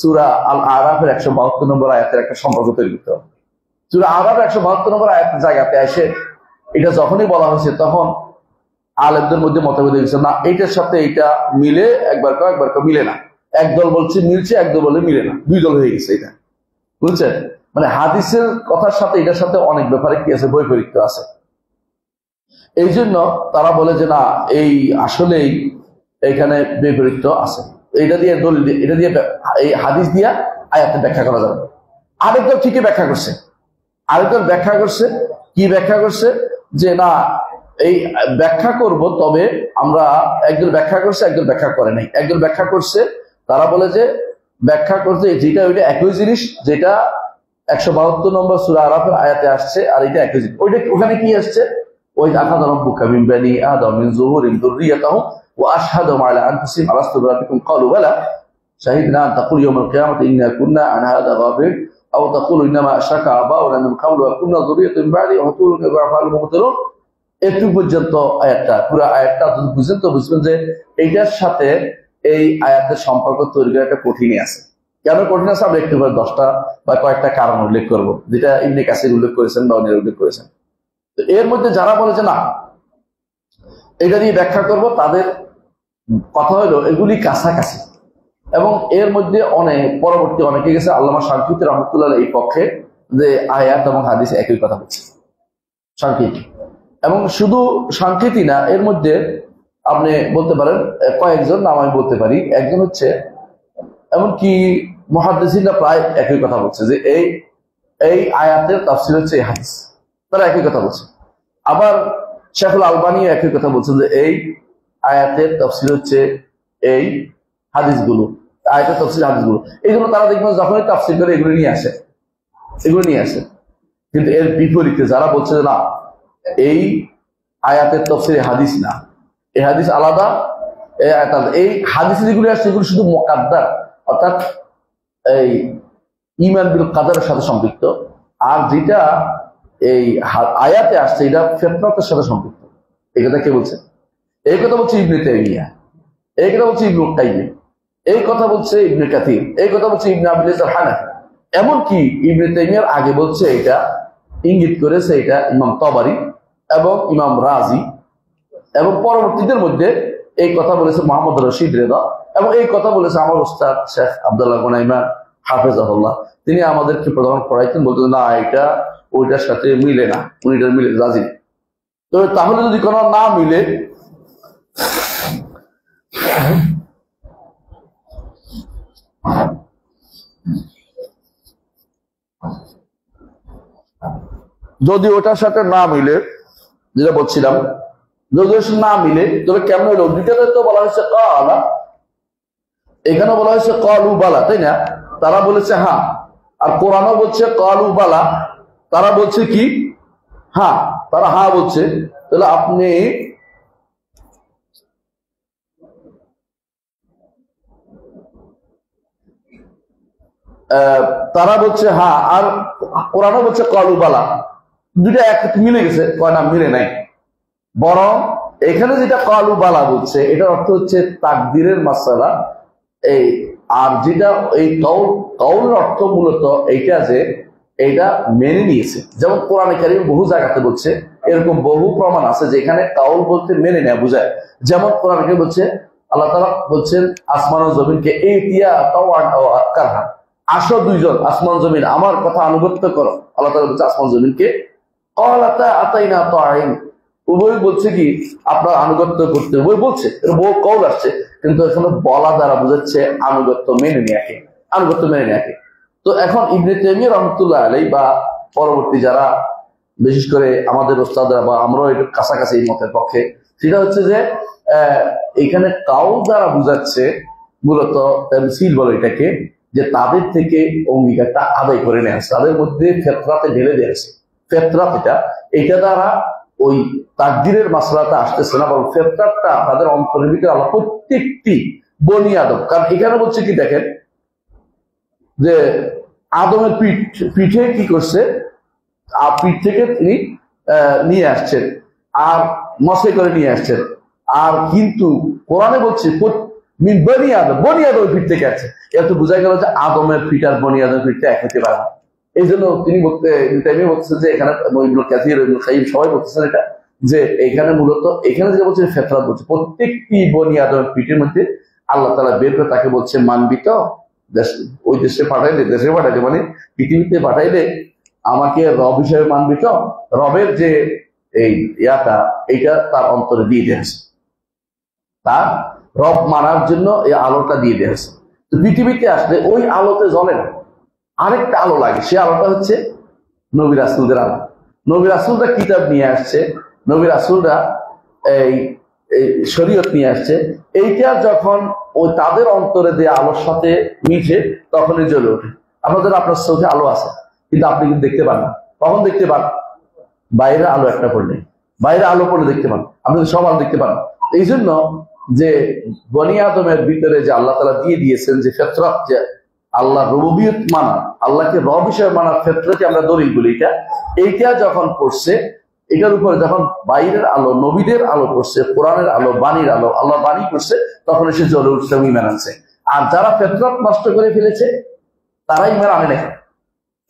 সূরা আল আরাফের 172 নম্বর আয়াতের একটা সম্পর্ক তৈরি করতে হবে। সূরা আরাফের 172 নম্বর আয়াতের জায়গাতে এসে এটা যখনই বলা হয়েছে, তখন আলেমদের মধ্যে মতভেদ হয়েছে, না এইটার সাথে এইটা মিলে, একবার মিলে না। একদল বলছে মিলছে, একদল বলে মিলে না, দুই দল হয়ে গেছে। এটা বুঝছেন? মানে হাদিসের কথার সাথে এটার সাথে অনেক ব্যাপারে কি আছে, বৈপরীত্য আছে। এই জন্য তারা বলে যে না, এই আসলেই এখানে বৈপরীত্য আছে। এটা দিয়ে দলিল, এটা দিয়ে এই হাদিস দিয়া আয়াতে ব্যাখ্যা করা যাবে। আরেকদল ঠিকই ব্যাখ্যা করছে, আরেকদল ব্যাখ্যা করছে, কি ব্যাখ্যা করছে? যে না, এই ব্যাখ্যা করব, তবে আমরা, একদল ব্যাখ্যা করছে, একদল ব্যাখ্যা করে নাই। একদল ব্যাখ্যা করছে, তারা বলে যে ব্যাখ্যা করতে যেটা ওইটা একই জিনিস, যেটা 172 নম্বর সূরা আরাফের আয়াতে আসছে, আর এটা একই জিনিস। ওখানে কি আসছে? ওই আখাযা রাব্বুকা মিন বানি আদম মিন যুহুরিহিম যুররিয়াতাহুম ওয়া আশহাদুহুম আলা আনফুসিহিম আলাস্তু বিরাব্বিকুম ক্বালু বালা শাহিদনা আন তাকুলু ইয়াওমাল কিয়ামাতি ইন্না কুন্না আন হাযা গাফিলিন আও তাকুলু ইন্নামা আশরাকা আবাউনা মিন ক্বাবলু ওয়া কুন্না যুররিয়াতাম মিন বা'দি ওয়া তাকুলু কাযা ফাআল মুবতিলুন। একটু পর্যন্ত আয়াতটা, পুরো আয়াতটা বুঝেন তো বুঝবেন যে এইটার সাথে এই আয়াতের সম্পর্ক তৈরি করা একটা কঠিনই আছে। কেন কঠিন আছে আমরা একটু করে 10টা বা কয়েকটা কারণ উল্লেখ করব, যেটা ইবনে কাসির উল্লেখ করেছেন বা অন্যরা উল্লেখ করেছেন। তো এর মধ্যে যারা বলে যে না এটা নিয়ে ব্যাখ্যা করব, তাদের কথা হলো এগুলি কাছাকাছি, এবং এর মধ্যে অনেক পরবর্তী অনেকে গেছে আল্লামা শানকিতি রহমতুল্লাহ এই পক্ষে যে আয়াত এবং হাদিস একই কথা বলছে। শানকিতি, এবং শুধু শানকিতি না, এর মধ্যে আপনি বলতে পারেন কয়েকজন নাম আমি বলতে পারি। একজন হচ্ছে এমনকি মুহাদ্দিসিনরা প্রায় একই কথা বলছে যে এই আয়াতের তাফসীর হচ্ছে এই হাদিস, তারা একই কথা বলছে। আবার শেখুল আলবানী একই কথা বলছেন যে এই আয়াতের তাফসীর হচ্ছে এই হাদিসগুলো, আয়াতের তাফসীর হাদিসগুলো। এই জন্য তারা দেখবেন যখনই তাফসীর করে এগুলো নিয়ে আসে। কিন্তু এর বিপরীতে যারা বলছে যে না এই আয়াতের তাফসীর হাদিস না, এই হাদিস আলাদা, এই হাদিস যেগুলি আসছে এগুলো শুধু মুকাদ্দার, অর্থাৎ এই ঈমান বিল কাদারের সাথে সম্পৃক্ত, আর যেটা এই আয়াতে আসছে এটা ফিতরাতের সাথে সম্পৃক্ত। এই কথা কে বলছে? এই কথা বলছে ইবনে তাইমিয়া, এই কথা বলছে ইবনে কাইয়িম, এই কথা বলছে ইবনে কাসির, এই কথা বলছে ইবনে আবিল হানাফি। এমনকি ইবনে তাইমিয়ার আগে বলছে এটা, ইঙ্গিত করেছে এটা ইমাম তাবারি এবং ইমাম রাজি, এবং পরবর্তীদের মধ্যে এই কথা বলেছে মোহাম্মদ রশিদ রেদা, এবং এই কথা বলেছে আমার ওস্তাদ শেখ আব্দুল্লাহ গুনাইমান হাফেজাহুল্লাহ। তিনি আমাদেরকে প্রধান পড়াইতেন, বলতেন না এটা ওইটার সাথে মিলে না, উনিটার মিলে রাজি। তো তাহলে যদি কোনো না মিলে, যদি ওটার সাথে না মিলে, যেটা বলছিলাম, যদি না মিলে তবে কেমন হলো? দুইটাতে তো বলা হয়েছে কালা, এখানে বলা হয়েছে কালু বালা, তাই না? তারা বলেছে হ্যাঁ, আর কোরআনও বলছে কালু বালা, তারা বলছে কি হ্যাঁ, তারা হ্যাঁ বলছে। তাহলে আপনি তারা বলছে হ্যাঁ, আর কোরআনও বলছে কালু বালা, দুইটা এক মিলে গেছে? কয় না, মিলে নাই। বরং এখানে যেটা কালু বালা বলছে এটার অর্থ হচ্ছে তাকদিরের মাসালা। এই আর যেটা এই কাউলের অর্থ মূলত এইটা যে এইটা মেনে নিয়েছে, যেমন কোরআনে কারীমে বহু জায়গাতে বলছে, এরকম বহু প্রমাণ আছে যে এখানে কাউল বলতে মেনে নেওয়া বোঝায়। যেমন কোরআনে কারীমে বলছে, আল্লাহ তাআলা বলছেন আসমান ও জমিনকে এই তিয়া তাওয়ান ও কারহা, আসো দুইজন আসমান জমিন আমার কথা আনুগত্য করো। আল্লাহ তাআলা বলছে আসমান জমিনকে ক্বালাতা আতাইনা তাইন, উভয় বলছে কি আপনার আনুগত্য করতে, উভয় বলছে, এর বহু কওল আসছে, কিন্তু এখানে বলা দ্বারা বোঝাচ্ছে আনুগত্য মেনে নেয়াকে, আনুগত্য মেনে নেয়াকে। তো এখন ইবনে তাইমিয়া রাহমাতুল্লাহ আলাইহি বা পরবর্তী যারা, বিশেষ করে আমাদের ওস্তাদরা বা আমরাও এর কাছাকাছি এই মতের পক্ষে, সেটা হচ্ছে যে এখানে কাউল দ্বারা বোঝাচ্ছে মূলত তামসিল বলে এটাকে, যে তাদের থেকে অঙ্গীকারটা আদায় করে নেওয়া আছে, তাদের মধ্যে ফিতরাতে ঢেলে দেওয়া আছে। ফিতরাত এটা দ্বারা ওই তাকদীরের মাসলাটা আসতেছে না, বরং ফিতরাতটা তাদের অন্তরের ভিতরে আল্লাহ প্রত্যেকটি বনি আদম, কারণ এখানে বলছে কি দেখেন যে আদমের পিঠে কি করছে, পিঠ থেকে তিনি নিয়ে আসছেন আর মশাই করে নিয়ে আসছেন, আর কিন্তু কোরআনে বলছে বনি আদমের পিঠ থেকে আসছে। এত বোঝা গেল যে আদমের পিঠ আর বনি আদমের পিঠটা এক হতে পারে না। এই জন্য তিনি বলতেছেন যে এখানে ইবনে কাসির, ইবনে কাইয়িম সবাই বলতেছেন এটা, যে এখানে মূলত এখানে যে বলছে ফিতরাত বলছে, প্রত্যেকটি বনি আদমের পিঠের মধ্যে আল্লাহ তাআলা বের করে তাকে বলছে মানবি তো, ওই দেশে পাঠাইলে, দেশে পাঠাইলে মানে পৃথিবীতে পাঠাইলে আমাকে রব হিসেবে মানবি তো, রবের যে এই ইয়াটা এইটা তার অন্তরে দিয়ে দিয়েছে, তার রব মানার জন্য এই আলোটা দিয়ে দিয়েছে। তো পৃথিবীতে আসলে ওই আলোতে জ্বলে না, আরেকটা আলো লাগে, সে আলোটা হচ্ছে নবী রাসূলদের আলো। নবী রাসূলরা কিতাব নিয়ে আসছে, নবী রাসূলরা এই শরীয়ত নিয়ে আসছে, এইটা যখন ওই তাদের অন্তরে দিয়ে আলোর সাথে মিশে তখনই জ্বলে ওঠে। আপনার চোখে আলো আছে কিন্তু আপনি কিন্তু দেখতে পান না। কখন দেখতে পান? বাইরে আলো একটা পড়লে, বাইরে আলো পড়লে দেখতে পান, আপনি সব আলো দেখতে পান। এই জন্য যে বনি আদমের ভিতরে যে আল্লাহ তাআলা দিয়ে দিয়েছেন যে ফিতরাত, যে আল্লাহ রুবুবিয়ত মানা, আল্লাহকে রব হিসেবে মানার ক্ষেত্রে যে আমরা দলিল বলি, এইটা যখন পড়ছে, এটার উপরে যখন বাইরের আলো, নবীদের আলো করছে, কোরআনের আলো, বাণীর আলো, আল্লাহ বাণী করছে, তখন এসে জ্বলে উঠছে, ইমান আনছে। আর যারা ফিতরাত নষ্ট করে ফেলেছে তারা ইমান আনে নাই,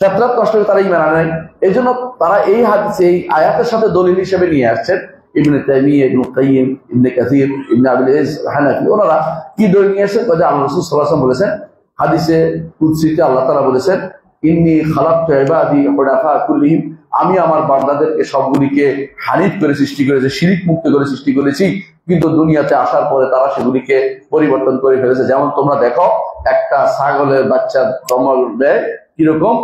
ফিতরাত নষ্ট করে তারা ইমান আনে নাই। এই জন্য তারা এই হাদিস, এই আয়াতের সাথে দলিল হিসেবে নিয়ে আসছেন ইবনে তাইমিয়া, ইবনে কাইয়িম, ইবনে কাসির, ইবনে আবিল ইজ, হানাফি, ওনারা কি দলিল নিয়ে আসেন? যে আল্লাহ রাসূল সাল্লাল্লাহু আলাইহি ওয়াসাল্লাম বলেছেন, হাদিসে কুদসিতে আল্লাহ তাআলা বলেছেন, ইন্নী খালাকতু ইবাদি হুনাফা কুল্লিহিম, আমি আমার বান্দাদেরকে সবগুলিকে হানিফ করে সৃষ্টি করেছি, শিরিক মুক্ত করে সৃষ্টি করেছি, কিন্তু দুনিয়াতে আসার পরে তারা সেগুলিকে পরিবর্তন করে ফেলেছে। যেমন তোমরা দেখো, একটা ছাগলের বাচ্চা জন্ম দেয় কিরকম,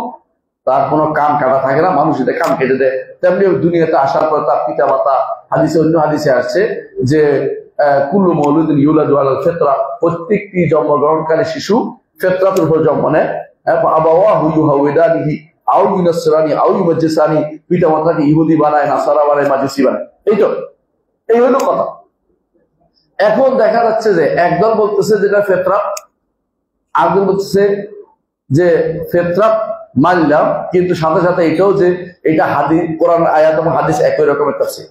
তার কোনো কান কাটা থাকে না, মানুষ এটা কান কেটে দেয়। তেমনি দুনিয়াতে আসার পর তার পিতা মাতা, হাদিসে, অন্য হাদিসে আসছে যে কুল্লু মৌলুদিন ইউলাদু আলাল ফিতরা, প্রত্যেকটি জন্মগ্রহণকারী শিশু ফিতরাতের উপর জন্ম নেয়। আবাওয়াহু ইউহাউইদানিহি আও ইউনাসরানি আও ইউমাজ্জিসানি, পিতা মাতাকে ইহুদি বানায়, নাসারা বানায়, মাজুসি বানায়। এই হলো কথা। এখন দেখা যাচ্ছে যে একদল বলতেছে যেটা ফিতরাত, আরেকদল বলতেছে যে ফিতরাত মানলাম, কিন্তু সাথে সাথে এটাও যে এটা হাদিস, কোরআন আয়াত এবং হাদিস একই রকমের তাফসীর।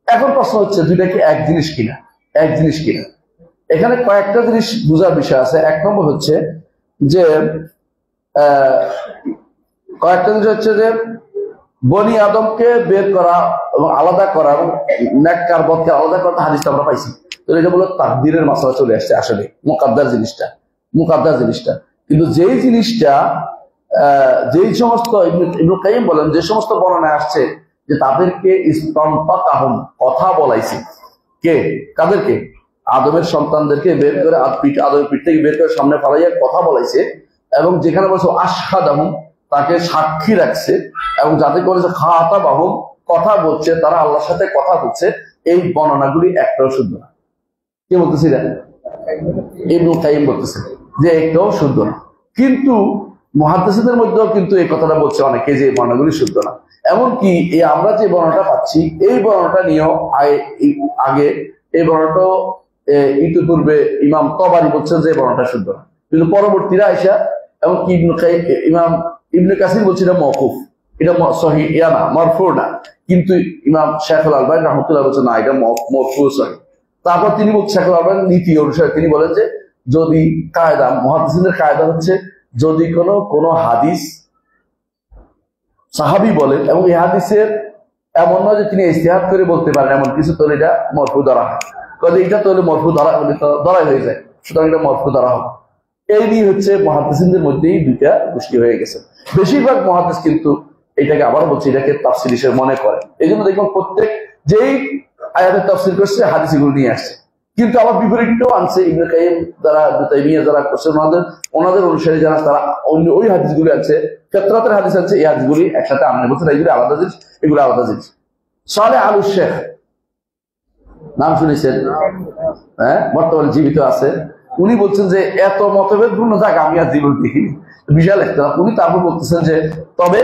এখন প্রশ্ন হচ্ছে দুইটা কি এক জিনিস কিনা? এক জিনিস কিনা? এখানে কয়েকটা জিনিস বোঝার বিষয় আছে। এক নম্বর হচ্ছে যে কয়েকটা জিনিস হচ্ছে যে বনি আদমকে বের করা এবং আলাদা করা এবং নেককার বদকে আলাদা করা হাদিসটা আমরা পাইছি। তো এটা বলে তাকদীরের মাসলা চলে আসছে, আসলে মুকাদ্দার জিনিসটা। কিন্তু যেই জিনিসটা যেই সমস্ত ইবনে কাইয়িম বলেন, যে সমস্ত বর্ণনা আসছে যে তাদেরকে ইস্তানতাকাহুম, কথা বলাইছে কে, কাদেরকে? আদমের সন্তানদেরকে বের করে আদমের পিঠ থেকে বের করে সামনে ফালাইয়া কথা বলাইছে, এবং যেখানে বলছে আশহাদাহুম, তাকে সাক্ষী রাখছে, এবং যাদেরকে বলেছে খাতাবাহুম, কথা বলছে, তারা আল্লাহর সাথে কথা বলছে, এই বর্ণনাগুলি একটাও শুদ্ধ না। কে বলতেছিলেন? ইবনে কাইয়িম বলতেছে যে একটাও শুদ্ধ না। কিন্তু মুহাদ্দিসদের মধ্যেও কিন্তু এই কথাটা বলছে অনেকে যে এই বর্ণনাগুলি শুদ্ধ না। এমনকি আমরা যে বর্ণনাটা পাচ্ছি, এই বর্ণনাটা নিয়েও আগে এই বর্ণনাটা ইতিপূর্বে ইমাম তবারি বলছেন যে এই বর্ণনাটা শুদ্ধ না, কিন্তু পরবর্তীরা আইসা এবং ইমাম ইবনে কাসির বলছে এটা মওকুফ, এটা সহিহ ইয়া না, মারফু না। কিন্তু ইমাম শাইখুল আলবানী রাহমাতুল্লাহ বলছেন না, এটা মারফু সহিহ। তারপর তিনি বলছেন, শাইখুল আলবানী নীতি অনুসারে তিনি বলেন যে যদি কায়দা, মুহাদ্দিসদের কায়দা হচ্ছে যদি কোনো হাদিস সাহাবী বলেন এবং এই হাদিসের এমন নয় যে তিনি ইজতিহাদ করে বলতে পারেন এমন কিছু, তো এটা মারফু ধরা হয়। কারণ এটা তো মারফু ধরাই হয়ে যায়, সুতরাং এটা মারফু ধরা হবে। এই নিয়ে হচ্ছে মুহাদ্দিসদের মধ্যেই দুইটা গোষ্ঠী হয়ে গেছে। বেশিরভাগ মুহাদ্দিস কিন্তু এটাকে, আবার বলছি, এটাকে তাফসীর হিসেবে মনে করে। এই জন্য দেখবেন প্রত্যেক যেই আয়াতের তাফসীর করছে হাদিস এগুলো নিয়ে আসছে। কিন্তু আবার বিপরীতটাও আনছে, ইবনে কাইয়িম যারা, তাইমিয়া যারা করছে, ওনাদের অনুসারী যারা, তারা অন্য ওই হাদিসগুলি আছে, ফিতরাতের হাদিস আছে, এই হাদিসগুলি একসাথে আনলে বলছেন এইগুলি আলাদা জিনিস, এগুলো আলাদা জিনিস। সালেহ আল শেখ নাম শুনেছেন? হ্যাঁ, বর্তমানে জীবিত আছে। উনি বলছেন যে এত মতভেদপূর্ণ জায়গা আমি আর জীবন দেখিনি, বিশাল একটা। উনি তারপর বলতেছেন যে তবে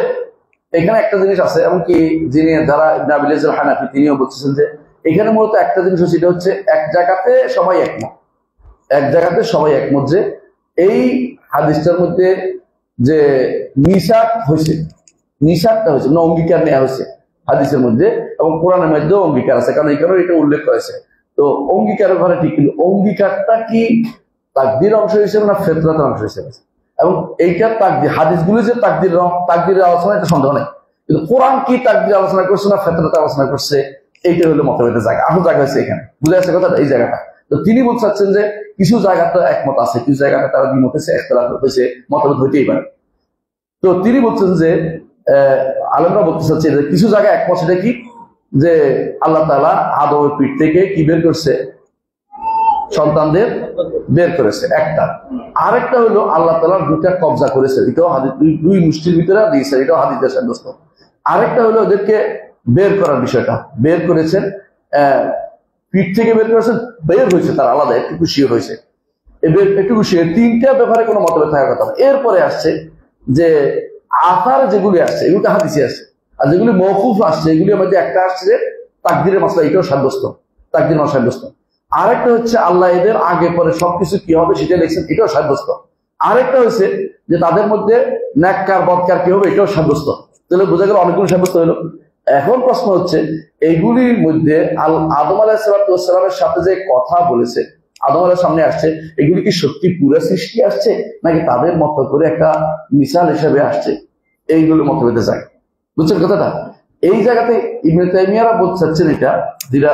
এখানে একটা জিনিস আছে, এমনকি যিনি যারা ইবনে আবিল ইজ হানাফি, তিনিও বলতেছেন যে এখানে মূলত একটা জিনিস হচ্ছে, এটা হচ্ছে এক জায়গাতে সবাই একমত যে এই হাদিসটার মধ্যে যে নিষাদটা হয়েছে, মানে অঙ্গীকার নেওয়া হয়েছে হাদিসের মধ্যে, এবং কোরআনের মধ্যেও অঙ্গীকার আছে, কারণ এখানেও এটা উল্লেখ করেছে। তো অঙ্গীকারের ব্যাপারে ঠিক, কিন্তু অঙ্গীকারটা কি তাকদীর অংশ হিসেবে না ফিতরাতের অংশ হিসেবে? এবং এইটা তাকদীর, হাদিসগুলো যে তাকদীরের আলোচনা, এটা সন্দেহ নেই, কিন্তু কোরআন কি তাকদীর আলোচনা করছে না ফিতরাতের আলোচনা করছে, এইটা হলো মতভেদের জায়গা। আসল জায়গা হচ্ছে এখানে, বুঝে আসছে কথাটা, এই জায়গাটা। তো তিনি বলতে চাচ্ছেন যে কিছু জায়গাতে একমত আছে, কিছু জায়গাতে তারা দ্বিমত হয়েছে, একতলাফ হয়েছে, মতভেদ হইতেই পারে। তো তিনি বলছেন যে আলেমরা বলতে চাচ্ছে যে কিছু জায়গায় একমত, সেটা কি? যে আল্লাহ তাআলা আদমের পিঠ থেকে কি বের করছে? সন্তানদের বের করেছে, একটা। আরেকটা হলো আল্লাহ তাআলা দুইটা কবজা করেছে, এটাও হাদিস, দুই মুষ্টির ভিতরে দিয়েছে, এটাও হাদিসের সাব্যস্ত। আরেকটা হলো ওদেরকে বের করার বিষয়টা, বের করেছেন, পিঠ থেকে বের করেছেন, বের হয়েছে তার আলাদা, একটু শিওর হয়েছে, একটু শিওর। তিনটা ব্যাপারে কোনো মতভেদ থাকার কথা না। এরপরে আসছে যে আসার যেগুলি আসছে, এগুলো হাদিসে আসছে, আর যেগুলি মওকুফ আসছে, এগুলির মধ্যে একটা আসছে যে তাকদীরের মাসলা, এটাও সাব্যস্ত, তাকদীর মাসলা সাব্যস্ত। আরেকটা হচ্ছে আল্লাহ এদের আগে পরে সবকিছু কি হবে সেটা লিখছেন, এটাও সাব্যস্ত। আরেকটা হচ্ছে যে তাদের মধ্যে নেককার বদকার কি হবে, এটাও সাব্যস্ত। তাহলে বোঝা গেল অনেকগুলো সাব্যস্ত হলো। এখন প্রশ্ন হচ্ছে এইগুলির মধ্যে আদম আলাইহিসসালামের সাথে যে কথা বলেছে, আদম আলাইহিস সামনে আসছে, এগুলি কি সত্যি পুরো সৃষ্টি আসছে নাকি তাদের মতো করে একটা মিসাল হিসেবে আসছে? এইগুলো মতভেদে যায়। বুঝছেন কথাটা? এই জায়গাতে ইবনে তাইমিয়ারা বলতে চাচ্ছেন,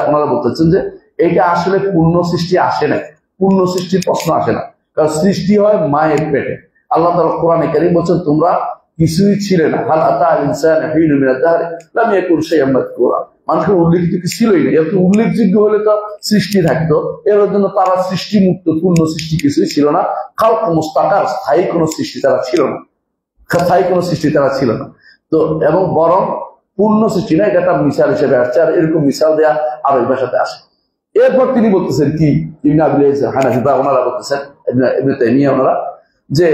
ওনারা বলতে চাচ্ছেন যে এটা আসলে পূর্ণ সৃষ্টি আসে না, পূর্ণ সৃষ্টির প্রশ্ন আসে না। কারণ সৃষ্টি হয় মায়ের পেটে। আল্লাহ তাআলা কোরআনে কারীম বলছেন তোমরা কিছুই ছিলে না, হাল আতা আল ইনসান হিনু মিনাদ দাহর লাম ইয়াকুন শাইআন মাযকুরা। মানুষের উল্লেখিত কিছু ছিলই না, এত উল্লেখযোগ্য হলে তো সৃষ্টি থাকতো। এর জন্য তারা সৃষ্টি মুক্ত, পূর্ণ সৃষ্টি কিছুই ছিল না। খালক মুস্তাকার, স্থায়ী কোনো সৃষ্টি তারা ছিল না, স্থায়ী কোনো সৃষ্টি তারা ছিল না। তো এবং বরং পূর্ণ সৃষ্টি না, এটা একটা মিসাল হিসেবে আসছে। আর এরকম মিসাল দেয়া আরবি ভাষাতে আসে। এরপর তিনি বলতেছেন কি, ইবনে আবিল হানাফি বা ওনারা বলতেছেন, ইবনে তাইমিয়া ওনারা, যে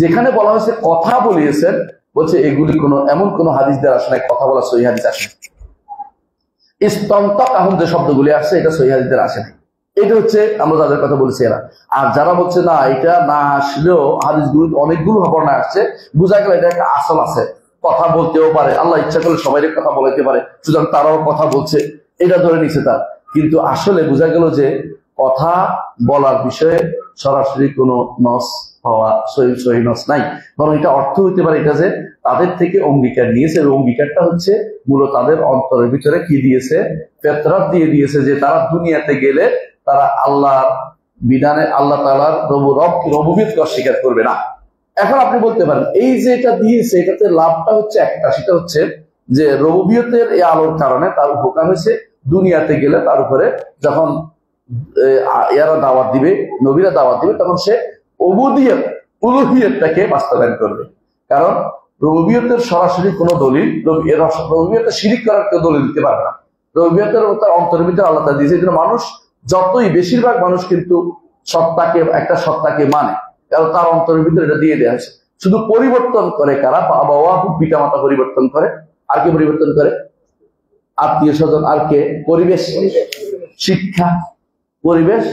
যেখানে বলা হয়েছে কথা বলিয়েছেন, বলছে এগুলি এমন কোন হাদিস দ্বারা আসে না, কথা বলা সহিহ হাদিস আসে না। ইস্তন্তক আহম যে শব্দগুলি আসছে, এটা সহিহ হাদিস দ্বারা আসে না। এটা হচ্ছে আমরা যাদের কথা বলছি এরা। আর যারা বলছে না এটা না আসলেও হাদিসগুলো অনেকগুলো বর্ণনা আসছে, বোঝা গেল এটা একটা আসল আছে, কথা বলতেও পারে, আল্লাহ ইচ্ছা করলে সবাই কথা বলাইতে পারে, সুতরাং তারাও কথা বলছে, এটা ধরে নিচ্ছে তার। কিন্তু আসলে বোঝা গেল যে কথা বলার বিষয়ে সরাসরি কোনো নস হওয়া সহি নস নাই, বরং এটা অর্থ হইতে পারে এটা যে তাদের থেকে অঙ্গীকার নিয়েছে, এবং অঙ্গীকারটা হচ্ছে মূলত তাদের অন্তরের ভিতরে কি দিয়েছে, ফিতরাত দিয়ে দিয়েছে, যে তারা দুনিয়াতে গেলে তারা আল্লাহর বিধানে আল্লাহ তাআলার রবুবিয়তকে অস্বীকার করবে না। এখন আপনি বলতে পারেন এই যে এটা দিয়েছে, এটাতে লাভটা হচ্ছে একটা, সেটা হচ্ছে যে রবুবিয়তের এই আলোর কারণে তার উপকার হয়েছে, দুনিয়াতে গেলে তার উপরে যখন এরা দাওয়াত দিবে, নবীরা দাওয়াত দিবে, তখন সে উবুদিয়ত, উলুহিয়তটাকে বাস্তবায়ন করবে। কারণ রবুবিয়তের সরাসরি কোনো দলিল, রবুবিয়তে শিরিক করার কেউ দলিল দিতে পারবে না। রবুবিয়তের তার অন্তরের ভিতরে আল্লাহ তাআলা দিয়েছে। এই জন্য মানুষ যতই, বেশিরভাগ মানুষ কিন্তু একটা সত্তাকে মানে, কারণ তার অন্তরের ভিতরে এটা দিয়ে দেওয়া হয়েছে। শুধু পরিবর্তন করে কারা? বাবা পিতা মাতা পরিবর্তন করে, আর কে পরিবর্তন করে? আত্মীয় স্বজন, আর কে? পরিবেশ, শিক্ষা, পরিবেশ,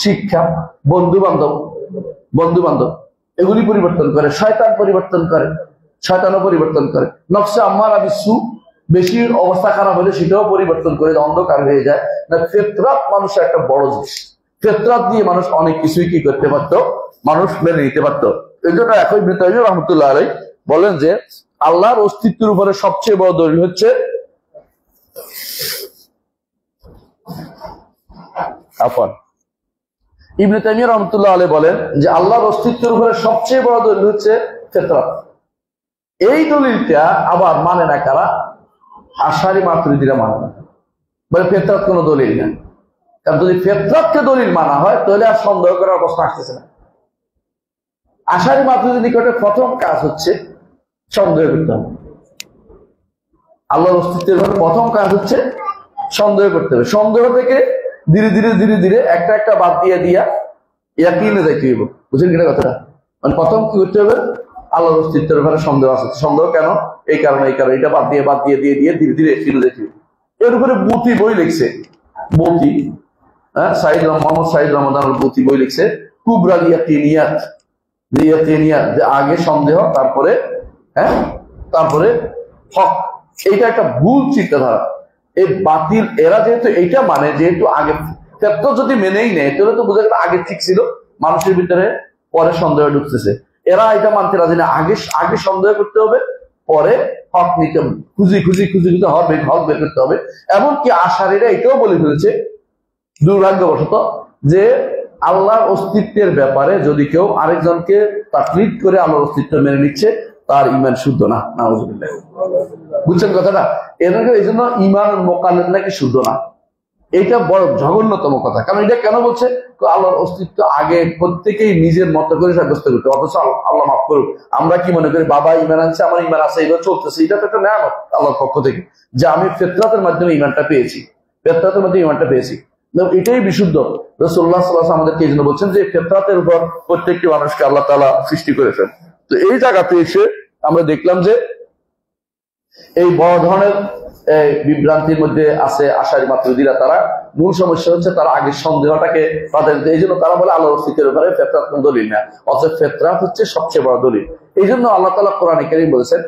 শিক্ষা, বন্ধু বান্ধব এগুলি পরিবর্তন করে। শয়তান পরিবর্তন করে, শয়তানও পরিবর্তন করে। নফসে আম্মারা বিসু, বেশি অবস্থা খারাপ হলে সেটাও পরিবর্তন করে, অন্ধকার হয়ে যায় না। ফিতরাত মানুষের একটা বড় জিনিস, ফিতরাত দিয়ে মানুষ অনেক কিছুই কি করতে পারতো, মানুষ মেনে নিতে পারতো। এই জন্য এখন ইবনে তাইমিয়া রাহমাতুল্লাহ আলাইহি বলেন যে আল্লাহর অস্তিত্বের উপরে সবচেয়ে বড় দলিল হচ্ছে ইবনে তাইমিয়া রাহমাতুল্লাহ আলাইহি বলেন যে আল্লাহর অস্তিত্বের উপরে সবচেয়ে বড় দলিল হচ্ছে ফিতরাত। এই দলিলটা আবার মানে না কারা? আশারি মাতুরিদীরা মানে না, বলে ফিতরাত কোনো দলিল না। কারণ যদি ফিতরাতকে দলিল মানা হয় তাহলে আর সন্দেহ করার প্রশ্ন আসতেছে না। আশারি মাতুরিদীর নিকটে প্রথম কাজ হচ্ছে সন্দেহ করতে হবে। আল্লাহর অস্তিত্বের ব্যাপারে প্রথম কাজ হচ্ছে সন্দেহ করতে হবে। সন্দেহ থেকে ধীরে ধীরে একটা বাদ দিয়ে দিয়া ইয়াকিনে যাইতে হইব। বুঝলেন কিনা কথাটা? মানে প্রথম কি করতে হবে? আল্লাহর অস্তিত্বের ব্যাপারে সন্দেহ আছে, সন্দেহ কেন? এই কারণে এটা বাদ দিয়ে ধীরে ধীরে ফিরে যেতে হবে। এর উপরে বুতি বই লিখছে, বুতি, মোহাম্মদ সাইদ রমাদান বুতি বই লিখছে, কুবরা ইয়াকিনিয়াত, যে আগে সন্দেহ, তারপরে হক। এইটা একটা ভুল চিন্তাধারা। এই বাতিল এরা যেহেতু এইটা মানে, যেহেতু আগে ক্ষেত্র যদি মেনেই নেয় তাহলে তো বোঝা গেল আগে ঠিক ছিল, মানুষের ভিতরে পরে সন্দেহ ঢুকতেছে। এরা এটা মানতে রাজি না, আগে সন্দেহ করতে হবে, পরে হক নিতে খুঁজি হক বের করতে হবে। এমনকি আশারীরা এটাও বলে ফেলেছে দুর্ভাগ্যবশত যে আল্লাহর অস্তিত্বের ব্যাপারে যদি কেউ আরেকজনকে তাকলিদ করে আল্লাহর অস্তিত্ব মেনে নিচ্ছে, তার ঈমান শুদ্ধ না। নাউযুবিল্লাহ। বুঝছেন কথাটা? এই জন্য ঈমান মোকাল্লেদ নাকি শুদ্ধ না। এটা বড় জঘন্যতম কথা। কারণ এটা কেন বলছে? আল্লাহর অস্তিত্ব আগে প্রত্যেকেই নিজের মতো করে সাব্যস্ত করতে, অথচ আল্লাহ মাফ করুক আমরা কি মনে করি, বাবা ঈমান আনছে, আমার ঈমান আছে, এবার চলতেছে। এটা তো একটা নেয়ামত আল্লাহর পক্ষ থেকে, যে আমি ফিতরাতের মাধ্যমে ঈমানটা পেয়েছি, এটাই বিশুদ্ধ। রাসূলুল্লাহ সাল্লাল্লাহু আলাইহি ওয়াসাল্লাম আমাদেরকে এই জন্য বলছেন যে ফিতরাতের উপর প্রত্যেকটি মানুষকে আল্লাহ তাআলা সৃষ্টি করেছেন। তো এই জায়গাতে এসে আমরা দেখলাম যে এই বড় ধরনের বিভ্রান্তির মধ্যে আছে আশারি মাতুরিদীরা। তারা মূল সমস্যা হচ্ছে তারা আগে সন্দেহটাকে তাদের, এই জন্য তারা বলে আল্লাহর অস্তিত্বের ব্যাপারে ফিতরাত কোন দলিল না, অথচ ফিতরাত হচ্ছে সবচেয়ে বড় দলিল। এই জন্য আল্লাহ তাআলা কোরআনে কারীম বলেছেন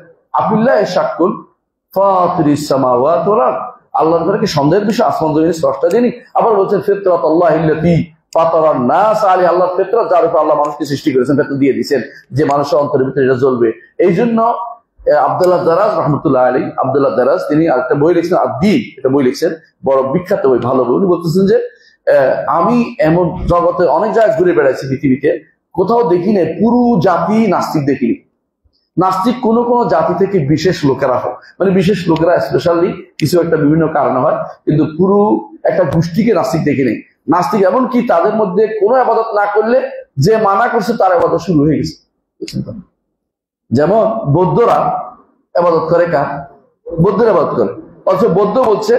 আবিল্লাহি শাক্কুন ফাতিরিস সামাওয়াতি ওয়াল আরদ, আল্লাহর ব্যাপারে কি সন্দেহের বিষয়? আসমান জমিনের স্রষ্টা যিনি। আবার বলছেন ফিতরাতাল্লাহিল্লাতী ফাতারান নাস আলাইহা, আল্লাহর ফিতরাত যার উপর আল্লাহ মানুষকে সৃষ্টি করেছেন, ফিতরাত দিয়ে দিয়েছেন যে মানুষের অন্তরের ভিতরে এটা জ্বলবে। এই জন্য আব্দুল্লাহ দারাজ রহমতুল্লাহ আলী, আব্দুল্লাহ দারাজ তিনি একটা বই লিখছেন আদি, এটা বই লিখছেন, বড় বিখ্যাত বই, ভালো বই। উনি বলতেছেন যে আমি এমন জগতে অনেক জায়গায় ঘুরে বেড়াইছি পৃথিবীতে, কোথাও দেখি না পুরো জাতি নাস্তিক দেখিনি। নাস্তিক কোনো কোনো জাতি থেকে বিশেষ লোকেরা হয়, মানে বিশেষ লোকেরা স্পেশালি কিছু একটা বিভিন্ন কারণে হয়, কিন্তু পুরো একটা গোষ্ঠীকে নাস্তিক দেখি নেই। নাস্তিক এমনকি তাদের মধ্যে কোনো আবাদত না করলে যে মানা করছে তার আবাদত শুরু হয়ে গেছে। যেমন বৌদ্ধরা আবাদত করে কার? বৌদ্ধের আবাদত করে, অথচ বৌদ্ধ বলছে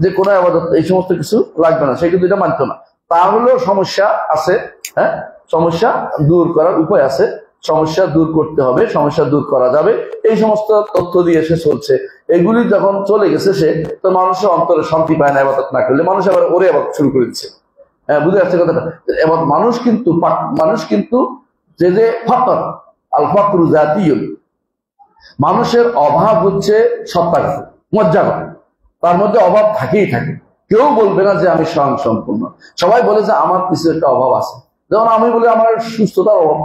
যে কোনো আবাদত এই সমস্ত কিছু লাগবে না, সে কিন্তু এটা মানতো না। তাহলেও সমস্যা আছে, হ্যাঁ, সমস্যা দূর করার উপায় আছে, সমস্যা দূর করতে হবে, সমস্যা দূর করা যাবে, এই সমস্ত তথ্য দিয়ে সে চলছে। এগুলি যখন চলে গেছে সে, তো মানুষের অন্তরে শান্তি পায় না আবাদত না করলে, মানুষ আবার ওরে আবাদত শুরু করে দিচ্ছে। হ্যাঁ, বুঝে যাচ্ছে কথাটা? এবং মানুষ কিন্তু যে যে ফাকর আল ফাকরু জাতীয়, মানুষের অভাব হচ্ছে সত্তাগত, মজ্জাগত, তার মধ্যে অভাব থাকেই থাকে। কেউ বলবে না যে আমি স্বয়ং সম্পূর্ণ, সবাই বলে যে আমার কিছু একটা অভাব আছে। যেমন আমি বলি আমার সুস্থতার অভাব,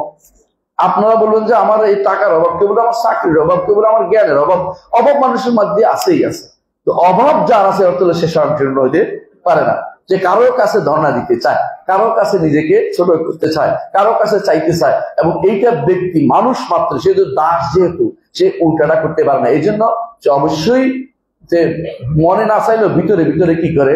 আপনারা বলবেন যে আমার এই টাকার অভাব, কেউ বলে আমার চাকরির অভাব, কেউ বলে আমার জ্ঞানের অভাব। অভাব মানুষের মধ্যে আছেই আছে। তো অভাব যার আছে অর্থ সে স্বয়ংসম্পূর্ণ হইতে পারে না। যে কারোর কাছে ধর্ণা দিতে চায়, কারোর কাছে নিজেকে ছোট করতে চায়, কারোর কাছে চাইতে চায়, এবং এইটা ব্যক্তি মানুষ মাত্র, সে তো দাস, যেহেতু সে উল্টাটা করতে পারে না। এই জন্য সে অবশ্যই যে মনে না চাইলেও ভিতরে ভিতরে কি করে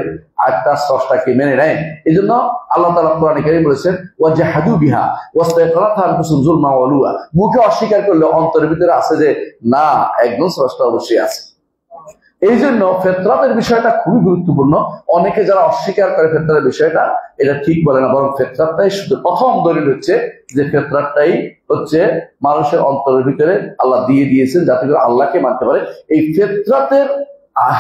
একটা স্রষ্টাকে মেনে নেয়। এই জন্য আল্লাহ তাআলা কোরআনে কারীমে বলেছেন ওয়াজাহাদু বিহা ওয়াস্তায়কানাতহা আনফুসুহুম যুলমান ওয়া উলুয়া, মুখে অস্বীকার করলে অন্তরের ভিতরে আছে যে না, একদম স্রষ্টা অবশ্যই আছে। এই জন্য ফিতরাতের বিষয়টা খুবই গুরুত্বপূর্ণ। অনেকে যারা অস্বীকার করে ফিতরাতের বিষয়টা, এটা ঠিক বলে না, বরং ফিতরাতটাই শুধু প্রথম দলিল হচ্ছে যে ফিতরাতটাই হচ্ছে মানুষের অন্তরের ভিতরে আল্লাহ দিয়ে দিয়েছেন যাতে করে আল্লাহকে মানতে পারে। এই ফিতরাতের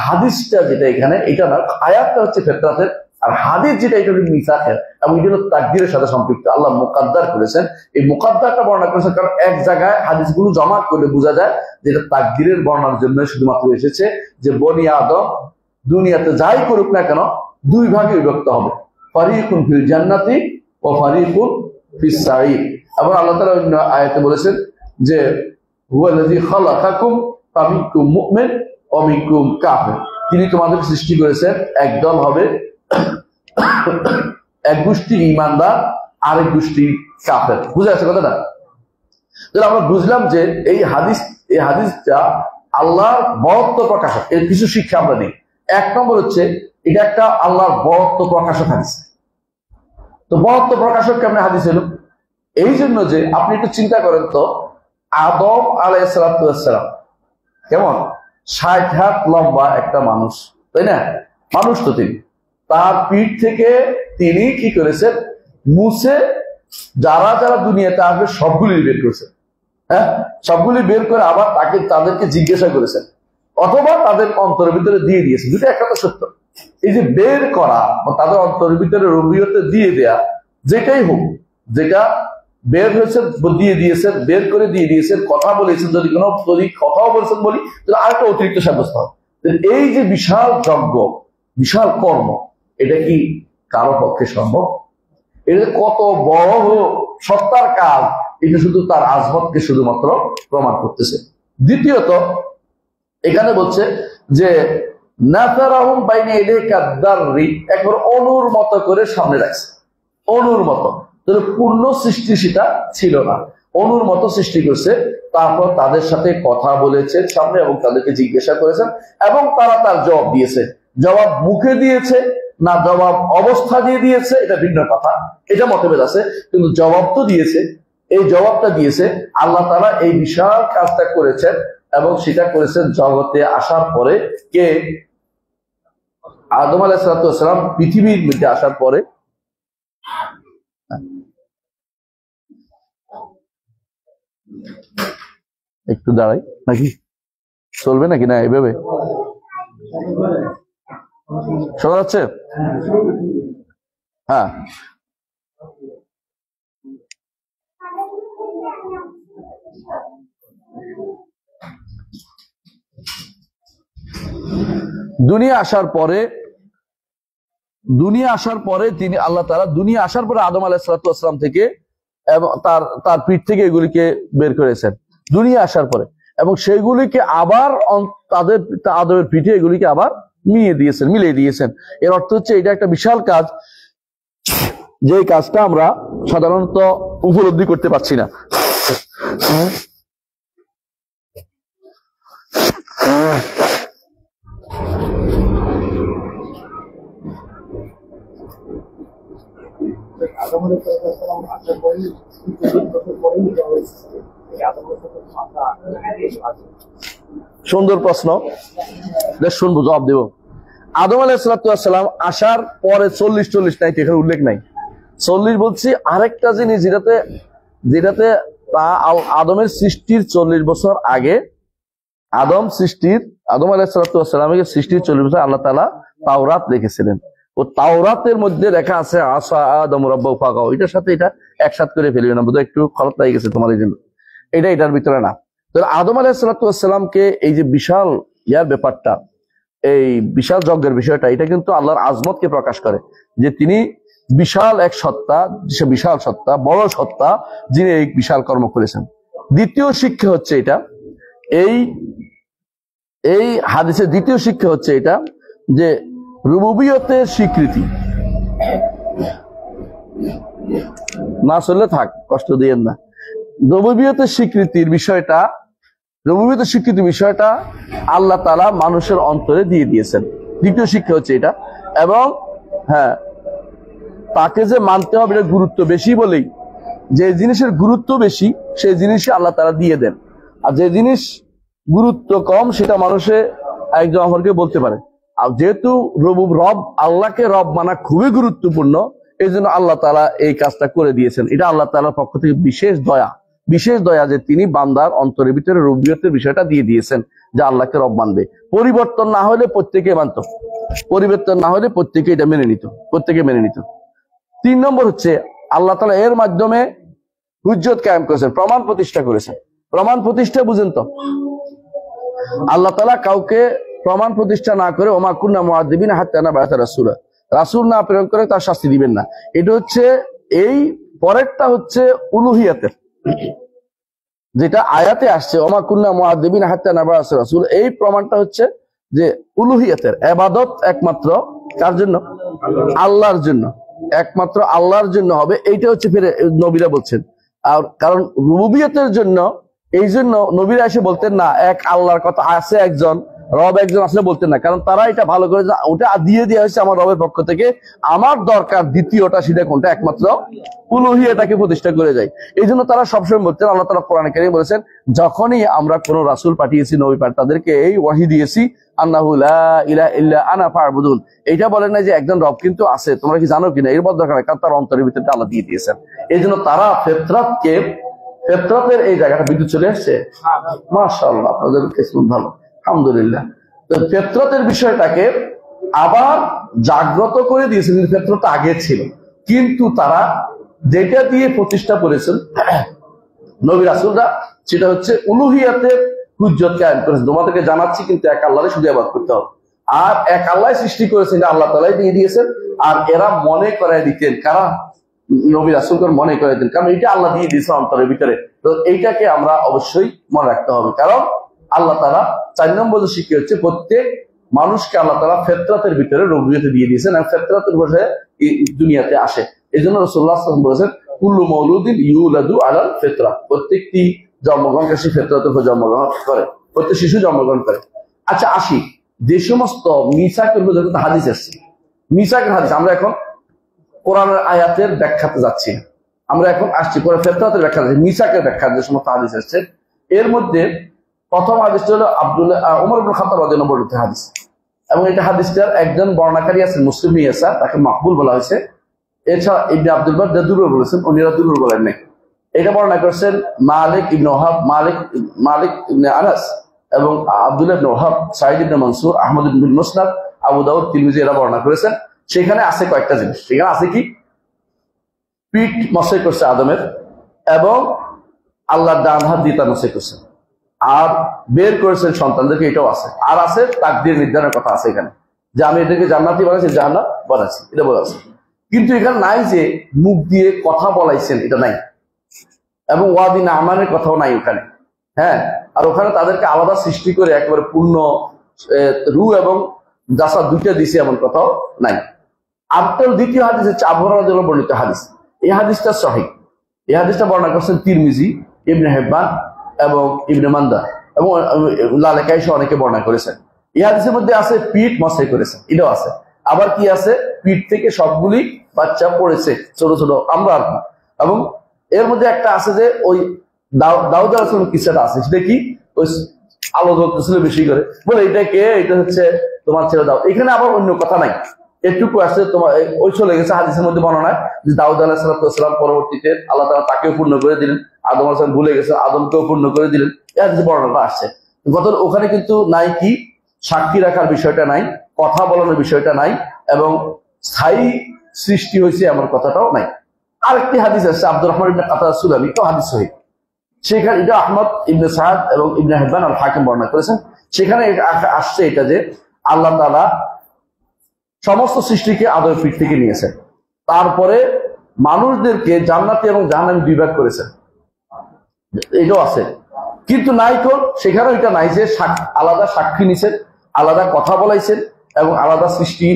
হাদিসটা যেটা এখানে, এটা না, আয়াতটা হচ্ছে ফিতরাতের, আর হাদিস যেটা এটা হচ্ছে মিসাকের, এবং এটা হলো তাকদীরের সাথে সম্পৃক্ত। আল্লাহ মুকাদ্দার করেছেন, এই মুকাদ্দারটা বর্ণনা করেছেন কারণ এক জায়গায় হাদিসগুলো জমা করলে বোঝা যায় যেটা তাকদীরের বর্ণনার জন্য শুধুমাত্র এসেছে, যে বনি আদম দুনিয়াতে যাই করুক না কেন দুই ভাগে বিভক্ত হবে, ফারিকুন ফিল জান্নাতি ওয়া ফারিকুন ফিস সাঈর। এবং আল্লাহ তাআলা অন্য আয়াতে বলেছেন যে হুয়াল্লাযী খালাকাকুম ফামিনকুম মুমিন ওয়া মিনকুম কাফির, তিনি তোমাদের সৃষ্টি করেছেন, একদল হবে এক গোষ্ঠী ঈমানদার, আরেক গোষ্ঠী কাফের। বুঝা যাচ্ছে কথাটা? তাহলে আমরা বুঝলাম যে এই হাদিসটা আল্লাহর বরত্ব প্রকাশক। এর কিছু শিক্ষা আমরা নিই। এক নম্বর হচ্ছে এটা একটা আল্লাহর বরত্ব প্রকাশক হাদিস। তো বরত্ব প্রকাশক কেমন হাদিস হলো? এই জন্য যে আপনি একটু চিন্তা করেন তো, আদম আলাইহিস সালাম কেমন 60 হাত লম্বা একটা মানুষ, তাই না? মানুষ তো তিনি, তার পিঠ থেকে তিনি কি করেছেন, মুছে যারা যারা দুনিয়াতে আসবে সবগুলি বের করেছেন। হ্যাঁ, সবগুলি বের করে আবার তাদেরকে জিজ্ঞাসা করেছেন, অথবা তাদের অন্তরের ভিতরে দিয়ে দিয়েছেন। দুটো একটা তো সত্য। এই যে বের করা, তাদের অন্তরের ভিতরে রবিয়তে দিয়ে দেয়া, যেটাই হোক, যেটা বের হয়েছে দিয়ে দিয়েছেন, বের করে দিয়ে দিয়েছেন, কথা বলেছেন, যদি কথাও বলেছেন বলি, তাহলে আরেকটা অতিরিক্ত সাব্যস্ত হয়। এই যে বিশাল যজ্ঞ, বিশাল কর্ম, এটা কি কারো পক্ষে সম্ভব? এটা কত বড় সত্তার কাজ, এটা শুধু তার আজমতকে শুধুমাত্র প্রমাণ করতেছে। দ্বিতীয়ত এখানে বলছে যে নাসারাহুম বাইনা ইয়াদাইকা দাররি, একবার অনুর মতো করে সামনে রাখছে, অনুর মতো। তাহলে পূর্ণ সৃষ্টি সেটা ছিল না, অনুর মতো সৃষ্টি করছে। তারপর তাদের সাথে কথা বলেছে সামনে, এবং তাদেরকে জিজ্ঞাসা করেছেন, এবং তারা তার জবাব দিয়েছে। জবাব মুখে দিয়েছে না জবাব অবস্থা দিয়ে দিয়েছে, এটা ভিন্ন কথা, এটা মতভেদ আছে, কিন্তু জবাব তো দিয়েছে। এই জবাবটা দিয়েছে আল্লাহ তাআলা এই বিশাল কাজটা করেছেন, এবং সেটা করেছেন জগতে আসার পরে। কে? আদম আলাইহিস সালাম পৃথিবীর মধ্যে আসার পরে। একটু দাঁড়াই নাকি, চলবে নাকি না এইভাবে? শোনা যাচ্ছে? হ্যাঁ, দুনিয়া আসার পরে তিনি আল্লাহ তাআলা দুনিয়া আসার পরে আদম আলাইহিস সালাম থেকে এবং তার পিঠ থেকে এগুলিকে বের করেছেন দুনিয়া আসার পরে, এবং সেগুলিকে আবার তাদের আদমের পিঠে এগুলিকে আবার মিলিয়ে দিয়েছেন। এর অর্থ হচ্ছে এটা একটা বিশাল কাজ, যে কাজটা আমরা সাধারণত উপলব্ধি করতে পারছি না। সুন্দর প্রশ্ন, শুনবো, জবাব দেব। আদম আলাইহিস সালাম আসার পরে 40 নাই, এখানে উল্লেখ নাই। 40 বলছি আরেকটা জিনিস যেটাতে আদমের সৃষ্টির 40 বছর আগে, আদম আলাইহিস সৃষ্টির 40 বছর আল্লাহ তাআলা তাওরাত লিখেছিলেন। ও তাওরাতের মধ্যে লেখা আছে আসা আদম রাব্বাহু ফাগাও, এটার সাথে এটা একসাথে করে ফেলবে না, বোধহয় একটু খরচ লাগে গেছে তোমাদের জন্য, এটার ভিতরে না। তাহলে আদম আলাইহিস সালামকে এই যে বিশাল ব্যাপারটা, এই বিশাল যজ্ঞের বিষয়টা, এটা কিন্তু আল্লাহর আজমতকে প্রকাশ করে, যে তিনি বিশাল এক সত্তা, বিশাল সত্তা, বড় সত্তা, যিনি এই বিশাল কর্ম করেছেন। দ্বিতীয় শিক্ষা হচ্ছে এটা, এই হাদিসের দ্বিতীয় শিক্ষা হচ্ছে এটা, যে রুবুবিয়তের স্বীকৃতি না চললে থাক, কষ্ট দিয়েন না। রুবুবিয়তের স্বীকৃতির বিষয়টা আল্লাহ তাআলা মানুষের অন্তরে দিয়ে দিয়েছেন। দ্বিতীয় শিক্ষা হচ্ছে এটা, এবং হ্যাঁ, তাকে যে মানতে হবে এটা গুরুত্ব বেশি বলেই, যে জিনিসের গুরুত্ব বেশি সেই জিনিসই আল্লাহ তাআলা দিয়ে দেন, আর যে জিনিস গুরুত্ব কম সেটা মানুষে একজন অপরকে বলতে পারে। আর যেহেতু রব আল্লাহকে রব মানা খুবই গুরুত্বপূর্ণ, এই জন্য আল্লাহ তাআলা এই কাজটা করে দিয়েছেন। এটা আল্লাহ তাআলার পক্ষ থেকে বিশেষ দয়া যে তিনি বান্দার অন্তরের ভিতরে রুবিয়তের বিষয়টা দিয়ে দিয়েছেন, যে আল্লাহকে রব মানবে। পরিবর্তন না হলে প্রত্যেকে মানত, পরিবর্তন না হলে প্রত্যেকে এটা মেনে নিত। 3 নম্বর হচ্ছে আল্লাহ তাআলা এর মাধ্যমে হুজ্জত কায়েম করেছেন, প্রমাণ প্রতিষ্ঠা করেছেন। প্রমাণ প্রতিষ্ঠা বুঝেন তো, আল্লাহ তাআলা কাউকে প্রমাণ প্রতিষ্ঠা না করে ওমা কুন্না মুআযিবিনা হাত্তা নাবআসা রাসূলা, রাসূল না প্রেরণ করে তার শাস্তি দিবেন না। এটা হচ্ছে এই পরেরটা হচ্ছে উলুহিয়াতের, যেটা আয়াতে আসছে ওমা কুন্না মুআযিবিনা হাত্তা নাবআসা রাসূল, এই প্রমাণটা হচ্ছে যে উলুহিয়াতের ইবাদত একমাত্র কার জন্য? আল্লাহর জন্য, একমাত্র আল্লাহর জন্য হবে। এইটা হচ্ছে ফিরে নবীরা বলছেন। আর কারণ রুবুবিয়তের জন্য, এই জন্য নবীরা এসে বলতেন না এক আল্লাহর কথা আছে, একজন রব একজন আসলে বলতেন না, কারণ তারা এটা ভালো করে ওটা দিয়ে দেওয়া হয়েছে আমার রবের পক্ষ থেকে, আমার দরকার দ্বিতীয়টা, সেটা কোনটা? একমাত্র উলুহিয়াটাকে প্রতিষ্ঠা করে যায়। এই জন্য তারা সবসময় বলতেন, আল্লাহ তাআলা কোরআনে কারীমে বলেছেন, যখনই আমরা কোন রাসূল পাঠিয়েছি, নবী পাঠিয়েছি, তাদেরকে এই ওয়াহি দিয়েছি আন্নাহু লা ইলাহা ইল্লা আনা ফা'বুদুন, এইটা বলেন না যে একজন রব কিন্তু আছে, তোমরা কি জানো কিনা, এর বড় দরকার, কারণ তার অন্তরের ভিতরে আল্লাহ দিয়ে দিয়েছেন। এই জন্য তারা ফিতরাতের এই জায়গাটা বিদ্যুৎ চলে আসছে, মাশাআল্লাহ, আপনাদের কিসমত ভালো, আলহামদুলিল্লাহ। তো ফিতরাতের বিষয়টাকে আবার জাগ্রত করে দিয়েছেন। ফিতরত আগে ছিল, কিন্তু তারা যেটা দিয়ে প্রতিষ্ঠা করেছেন নবী রাসূলরা, সেটা হচ্ছে উলুহিয়াতের হুজ্জত কায়েম করেছেন। তোমাদেরকে জানাচ্ছি কিন্তু এক আল্লাহরই শুধু ইবাদত করতে হবে, আর এক আল্লাহ সৃষ্টি করেছেন, আল্লাহ তাআলাই দিয়ে দিয়েছেন। আর এরা মনে করায় দিতেন, কারা? নবী রাসূলগণ মনে করে দিতেন, কারণ এটা আল্লাহ দিয়ে দিয়েছে অন্তরের ভিতরে। তো এইটাকে আমরা অবশ্যই মনে রাখতে হবে, কারণ আল্লাহ তাআলা 4 নম্বর শিক্ষা হচ্ছে প্রত্যেক মানুষকে আল্লাহ তাআলা ফিতরাতের ভিতরে রুবিয়তে দিয়ে দিয়েছেন, এবং ফিতরাতের বসে দুনিয়াতে আসে। এই জন্য রাসূলুল্লাহ সাল্লাল্লাহু আলাইহি ওয়াসাল্লাম বলেছেন, কুল্লু মাউলুদিন ইউলাদু আলাল ফিতরা, প্রত্যেকটি জন্মগ্রহণকারী ফিতরাতের উপর জন্মগ্রহণ করে, প্রত্যেক শিশু জন্মগ্রহণ করে। আচ্ছা আসি, যে সমস্ত মিসাকের উপর হাদিস আসছে, মিসাকের হাদিস, আমরা এখন কোরআনের আয়াতের ব্যাখ্যাতে যাচ্ছি, আমরা এখন আসছি পরে ফিতরাতের ব্যাখ্যা, মিসাকের ব্যাখ্যা যে সমস্ত হাদিস আসছে, এর মধ্যে প্রথম হাদিসটা হলো ওমর ইবনে খাত্তাব রাদিয়াল্লাহু আনহু হাদিস, এবং এটা হাদিসটার একজন বর্ণনাকারী আছেন মুসলিম ইয়াসা, তাকে মাকবুল বলা হয়েছে। এছাড়া ইবনে আব্দুল বার দুর্বল বলেছেন, উনিরা দুর্বল বলেন নাই। এটা বর্ণনা করেছেন মালিক ইবনে ওয়াহাব, মালিক ইবনে আনাস, এবং আব্দুল্লাহ ইবনে ওয়াহাব, সাঈদ ইবনে মনসুর, আহমদ ইবনে মুসনাদ, আবু দাউদ, তিরমিজি, এরা বর্ণনা করেছেন। সেখানে আছে কয়েকটা জিনিস, সেখানে আছে কি? পিঠ মশাই করছে আদমের, এবং আল্লাহর ডান হাত দিয়ে তার মশাই করছেন। আর বের করেছেন সন্তানদেরকে, এটাও আছে। আর আছে তাকদীর নির্ধারণের কথা আছে এখানে, যে আমি এদেরকে জান্নাতি বানাইছি, জাহান্নাম বানাইছি, এটা বলা আছে। কিন্তু এখানে নাই যে মুখ দিয়ে কথা বলাইছেন, এটা নাই। এবং ওয়াদিন আমানের কথাও নাই ওখানে। হ্যাঁ, আর ওখানে তাদেরকে আলাদা সৃষ্টি করে একেবারে পূর্ণ রূহ এবং জাসাদ দুইটা দিছে এমন কথাও নাই। আপনার দ্বিতীয় হাদিস হচ্ছে আবু হুরায়রা বর্ণিত হাদিস। এই হাদিসটা সহিহ। এই হাদিসটা বর্ণনা করছেন তিরমিজি, ইবনে হিব্বান এবং ইবনে মান্দা এবং লালেকাইশা অনেকে বর্ণনা করেছেন। এই হাদিসের মধ্যে আছে পিঠ মশাই করেছেন, এটাও আছে। আবার কি আছে, পিঠ থেকে সবগুলি বাচ্চা পড়েছে, ছোট ছোট আমরা আর কি। এবং এর মধ্যে একটা আছে যে ওই দাউদ আলাইহিস সালামের কিসসাটা আছে, সেটা কি, ওই আলো জ্বলতেছিল বেশি করে, বলে এটা কে, এটা হচ্ছে তোমার ছেলে দাউদ। এখানে আবার অন্য কথা নাই, এটুকু আসছে তোমার ওই চলে গেছে হাদিসের মধ্যে বর্ণনায় যে দাউদ আলাইহিস সালাম পরবর্তীতে আল্লাহ তাআলা তাকেও পূর্ণ করে দিলেন, আদম আলাইহিস সালাম ভুলে গেছে, আদমকেও পূর্ণ করে দিলেন। এই হাদিসে বর্ণনা আসছে। গত ওখানে কিন্তু নাই কি সাক্ষী রাখার বিষয়টা নাই, কথা বলানোর বিষয়টা নাই, এবং স্থায়ী সৃষ্টি হয়েছে এমন কথাটাও নাই। আরেকটি হাদিস আছে আব্দুর রহমান ইবনে কাতাদা সুলামি, তো হাদিস সহিহ। সেখানে এটা আহমদ ইবনে সাদ এবং ইবনে হিব্বান আল হাকিম বর্ণনা করেছেন। সেখানে আসছে এটা যে আল্লাহ তাআলা সমস্ত সৃষ্টিকে আদমের পিঠ থেকে নিয়েছেন, তারপরে মানুষদেরকে জান্নাতি এবং জাহান্নামী দুই ভাগ করেছেন, এটাও আছে। কিন্তু নাই তো সেখানেও এটা নাই যে আলাদা সাক্ষী নিছেন, আলাদা কথা বলাইছেন এবং আলাদা সৃষ্টি,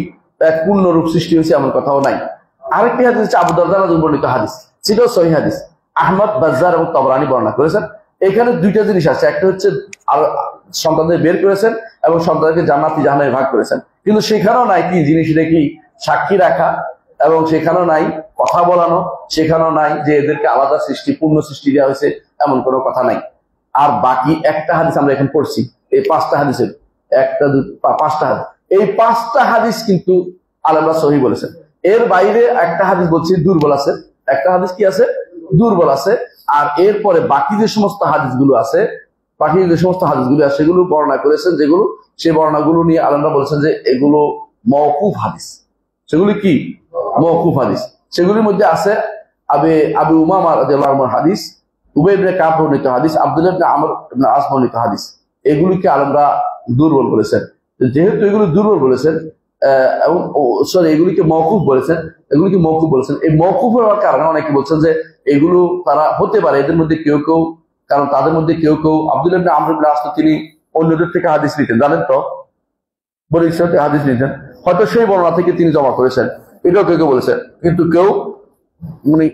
এক পূর্ণরূপ সৃষ্টি হয়েছে এমন কথাও নাই। আরেকটি হাদিস হচ্ছে আবু দারদা রাদিয়াল্লাহু বর্ণিত হাদিস, সেটাও সহিহ হাদিস, আহমদ, বাজ্জার এবং তাবরানী বর্ণনা করেছেন। এখানে দুইটা জিনিস আছে, একটা হচ্ছে সন্তানদের বের করেছেন এবং সন্তানকে জান্নাতি জাহান্নামে ভাগ করেছেন। কিন্তু সেখানেও নাই কি জিনিস, এটা কি সাক্ষী রাখা, এবং সেখানেও নাই কথা বলানো, সেখানেও নাই যে এদেরকে আলাদা সৃষ্টি, পূর্ণ সৃষ্টি দেওয়া হয়েছে, এমন কোনো কথা নাই। আর বাকি একটা হাদিস আমরা এখন পড়ছি, এই পাঁচটা হাদিসের পাঁচটা হাদিস, এই পাঁচটা হাদিস কিন্তু আলেমরা সহিহ বলেছেন। এর বাইরে একটা হাদিস বলছি দুর্বল আছে, একটা হাদিস কি আছে, দুর্বল আছে। আর এরপরে বাকি যে সমস্ত হাদিসগুলো আছে, সেগুলো বর্ণনা করেছেন, যেগুলো সেই বর্ণনাগুলো নিয়ে আলেমরা বলেছেন যে এগুলো মওকুফ হাদিস। সেগুলি কি মওকুফ হাদিস? সেগুলির মধ্যে আছে আবু উমামা রাদিয়াল্লাহু আনহু হাদিস, উবাই ইবনে কাব বর্ণিত হাদিস, আব্দুল্লাহ ইবনে আমর ইবনে আস বর্ণিত হাদিস। এগুলিকে আলেমরা দুর্বল বলেছেন। যেহেতু এগুলো দুর্বল বলেছেন এবং এগুলিকে মওকুফ বলেছেন, এই মওকুফ হওয়ার কারণে অনেকে বলছেন যে এগুলো তারা হতে পারে এদের মধ্যে কেউ কেউ, কারণ তাদের মধ্যে কেউ কেউ আব্দুল্লাহ ইবনে আমর ইবনে আস, তিনি অন্যদের থেকে হাদিস নিতেন, জানেন তো, বড় ইসলামে হাদিস নিতেন, হয়তো সেই বর্ণনা থেকে তিনি জমা করেছেন, এটাও কেউ কেউ বলেছেন। কিন্তু কেউ মানে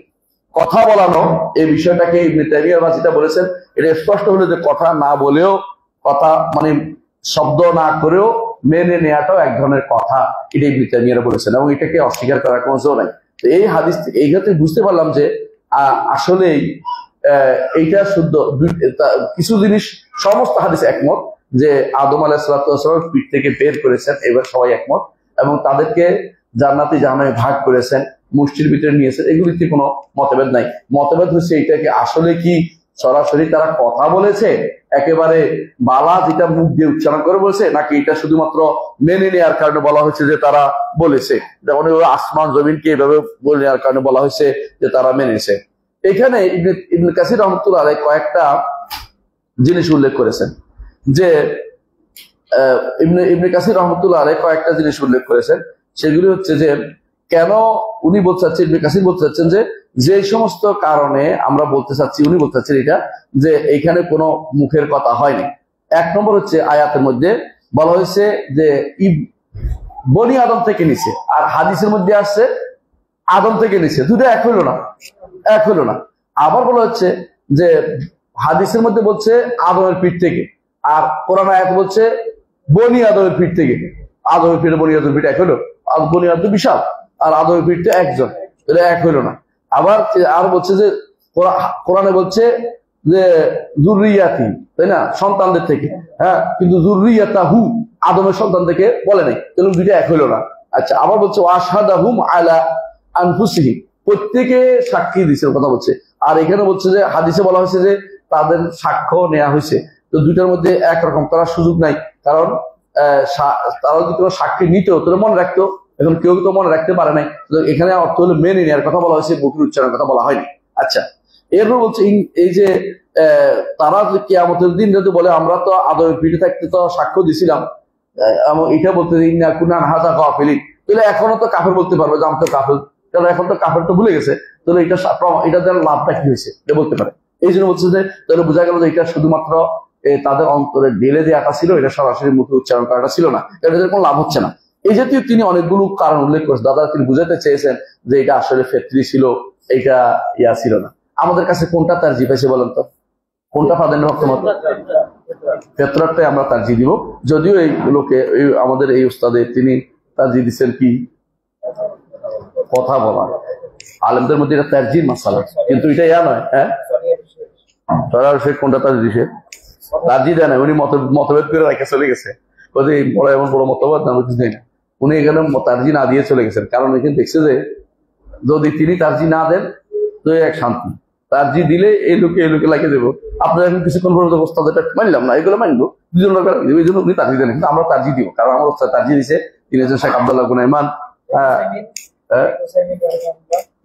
কথা বলানো এই বিষয়টাকে ইবনে তাইমিয়া যেটা বলেছেন, এটা স্পষ্ট হলো যে কথা না বলেও, কথা মানে শব্দ না করেও মেনে নেওয়াটাও এক ধরনের কথা, এটা ইবনে তাইমিয়া বলেছেন, এবং এটাকে অস্বীকার করার কোনো জো নাই। তো এই হাদিস এই ক্ষেত্রে বুঝতে পারলাম যে আসলেই এইটা শুদ্ধ। কিছু জিনিস সমস্ত হাদিস একমত যে আদম আলাইহিস সালাম পিঠ থেকে বের করেছেন, এবার সবাই একমত, এবং তাদেরকে জান্নাতি জাহান্নামে ভাগ করেছেন, মুষ্টির ভিতরে নিয়েছেন, এগুলিতে কোনো মতভেদ নাই। মতভেদ হচ্ছে এইটাকে আসলে কি সরাসরি তারা কথা বলেছে, একেবারে বালা যেটা মুখ দিয়ে উচ্চারণ করে বলেছে, নাকি এটা শুধুমাত্র মেনে নেওয়ার কারণে বলা হয়েছে যে তারা বলেছে, যেমন আসমান জমিনকে এভাবে বলে নেওয়ার কারণে বলা হয়েছে যে তারা মেনেছে। এখানে ইবনে কাসির রাহমাতুল্লাহ আলাইহি কয়েকটা জিনিস উল্লেখ করেছেন, যে ইবনে কাসির রাহমাতুল্লাহ আলাইহি কয়েকটা জিনিস উল্লেখ করেছেন। সেগুলি হচ্ছে যে কেন উনি বলতে চাচ্ছেন, ইবনে কাসির বলতে চাচ্ছেন যে সমস্ত কারণে আমরা বলতে চাচ্ছি, উনি বলতে চাচ্ছেন এটা যে এইখানে কোনো মুখের কথা হয়নি। এক নম্বর হচ্ছে আয়াতের মধ্যে বলা হয়েছে যে বনি আদম থেকে নিছে, আর হাদিসের মধ্যে আসছে আদম থেকে নিছে, দুটো এক হইল না। আবার বলা হচ্ছে যে হাদিসের মধ্যে বলছে আদমের পিঠ থেকে, আর কোরআন আয়াত বলছে বনি আদমের পিঠ থেকে। আদমের পিঠে বনি আদমের পিঠ এক হইলো? বনি আদম বিশাল, আর আদমের পিঠটা একজন, এটা এক হইল না। আবার আর বলছে যে কোরআনে বলছে যে যুররিয়াতি, তাই না, সন্তানদের থেকে, হ্যাঁ, কিন্তু যুররিয়াতাহু আদমের সন্তান থেকে বলে নাই, তাহলে দুইটা এক হইল না। আচ্ছা, আবার বলছে ওয়াশহাদাহুম আলা আনফুসিহিম, প্রত্যেকে সাক্ষী দিছে কথা বলছে। আর এখানে বলছে যে হাদিসে বলা হয়েছে যে তাদের সাক্ষ্য নেওয়া হয়েছে। তো দুইটার মধ্যে একরকম, তারা সুযোগ নাই, কারণ তারা যদি কোনো সাক্ষী নিত তাহলে মনে রাখতো, এখন কেউ তো মনে রাখতে পারে নাই। এখানে অর্থ হলো মেনে নেওয়ার কথা বলা হয়েছে, মুখের উচ্চারণের কথা বলা হয়নি। আচ্ছা, এরপর বলছে এই যে তারা যে কিয়ামতের দিন যদি বলে আমরা তো আদমের পিঠে থাকতে তো সাক্ষ্য দিছিলাম, এটা বলতে তাহলে এখনো তো কাফের বলতে পারবে যে আমি তো কাফের, কারণ এখন তো কাফের তো ভুলে গেছে, তাহলে এটা যেন লাভটা কি হয়েছে এটা বলতে পারে। এই জন্য বলছে যে তাহলে বোঝা গেল যে এটা শুধুমাত্র তাদের অন্তরে ঢেলে দেওয়াটা ছিল, এটা সরাসরি মুখে উচ্চারণ করাটা ছিল না, এটার কোনো লাভ হচ্ছে না। এই জাতীয় তিনি অনেকগুলো কারণ উল্লেখ করেছেন। দাদা তিনি বুঝাতে চেয়েছেন যে এটা আসলে ফেতরি ছিল, এটা ইয়া ছিল না। আমাদের কাছে কোনটা তারজি পাইছে বলেন তো, কোনটা প্রাধান্য মত? ফেতরাতটাই আমরা তারজি দিব। যদিও এই লোকে আমাদের এই উস্তাদে তিনি তারজি দিচ্ছেন কি কথা বলা, আলেমদের মধ্যে এটা তারজির মাসালা, কিন্তু এটা ইয়া নয়। হ্যাঁ, সে কোনটা তারজি দিছে? তারজি দেয় না, উনি মতভেদ করে রেখে চলে গেছে। বড় এমন বড় মতবাদ না বুঝতে দেয় না, উনি এখানে তারজি না দিয়ে চলে গেছেন। কারণ এখানে দেখছে যে যদি তিনি তারজি না দেন তো এক শান্তি, তারজি দিলে এই লোকে লাগিয়ে দেবো। আপনার এখন কিছুক্ষণ পর্যন্ত অবস্থা যেটা মানলাম না, এগুলো মানবো, দুজন লোক এই জন্য উনি তারজি দেন, কিন্তু আমরা তারজি দিব, কারণ আমার তারজি দিছে তিনি হচ্ছেন শেখ আব্দুল্লাহ গুনাইমান।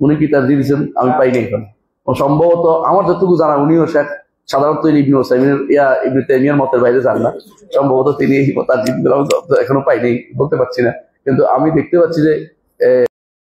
উনি কি তারজি দিচ্ছেন আমি পাইনি এখন, সম্ভবত আমার যতটুকু জানা উনিও শেখ সাধারণত ইবনে উসাইমিনের ইবনে তাইমিয়ার মতের বাইরে যান না, সম্ভবত তিনি তারজি এখনো পাইনি, বলতে পারছি না। কিন্তু আমি দেখতে পাচ্ছি যে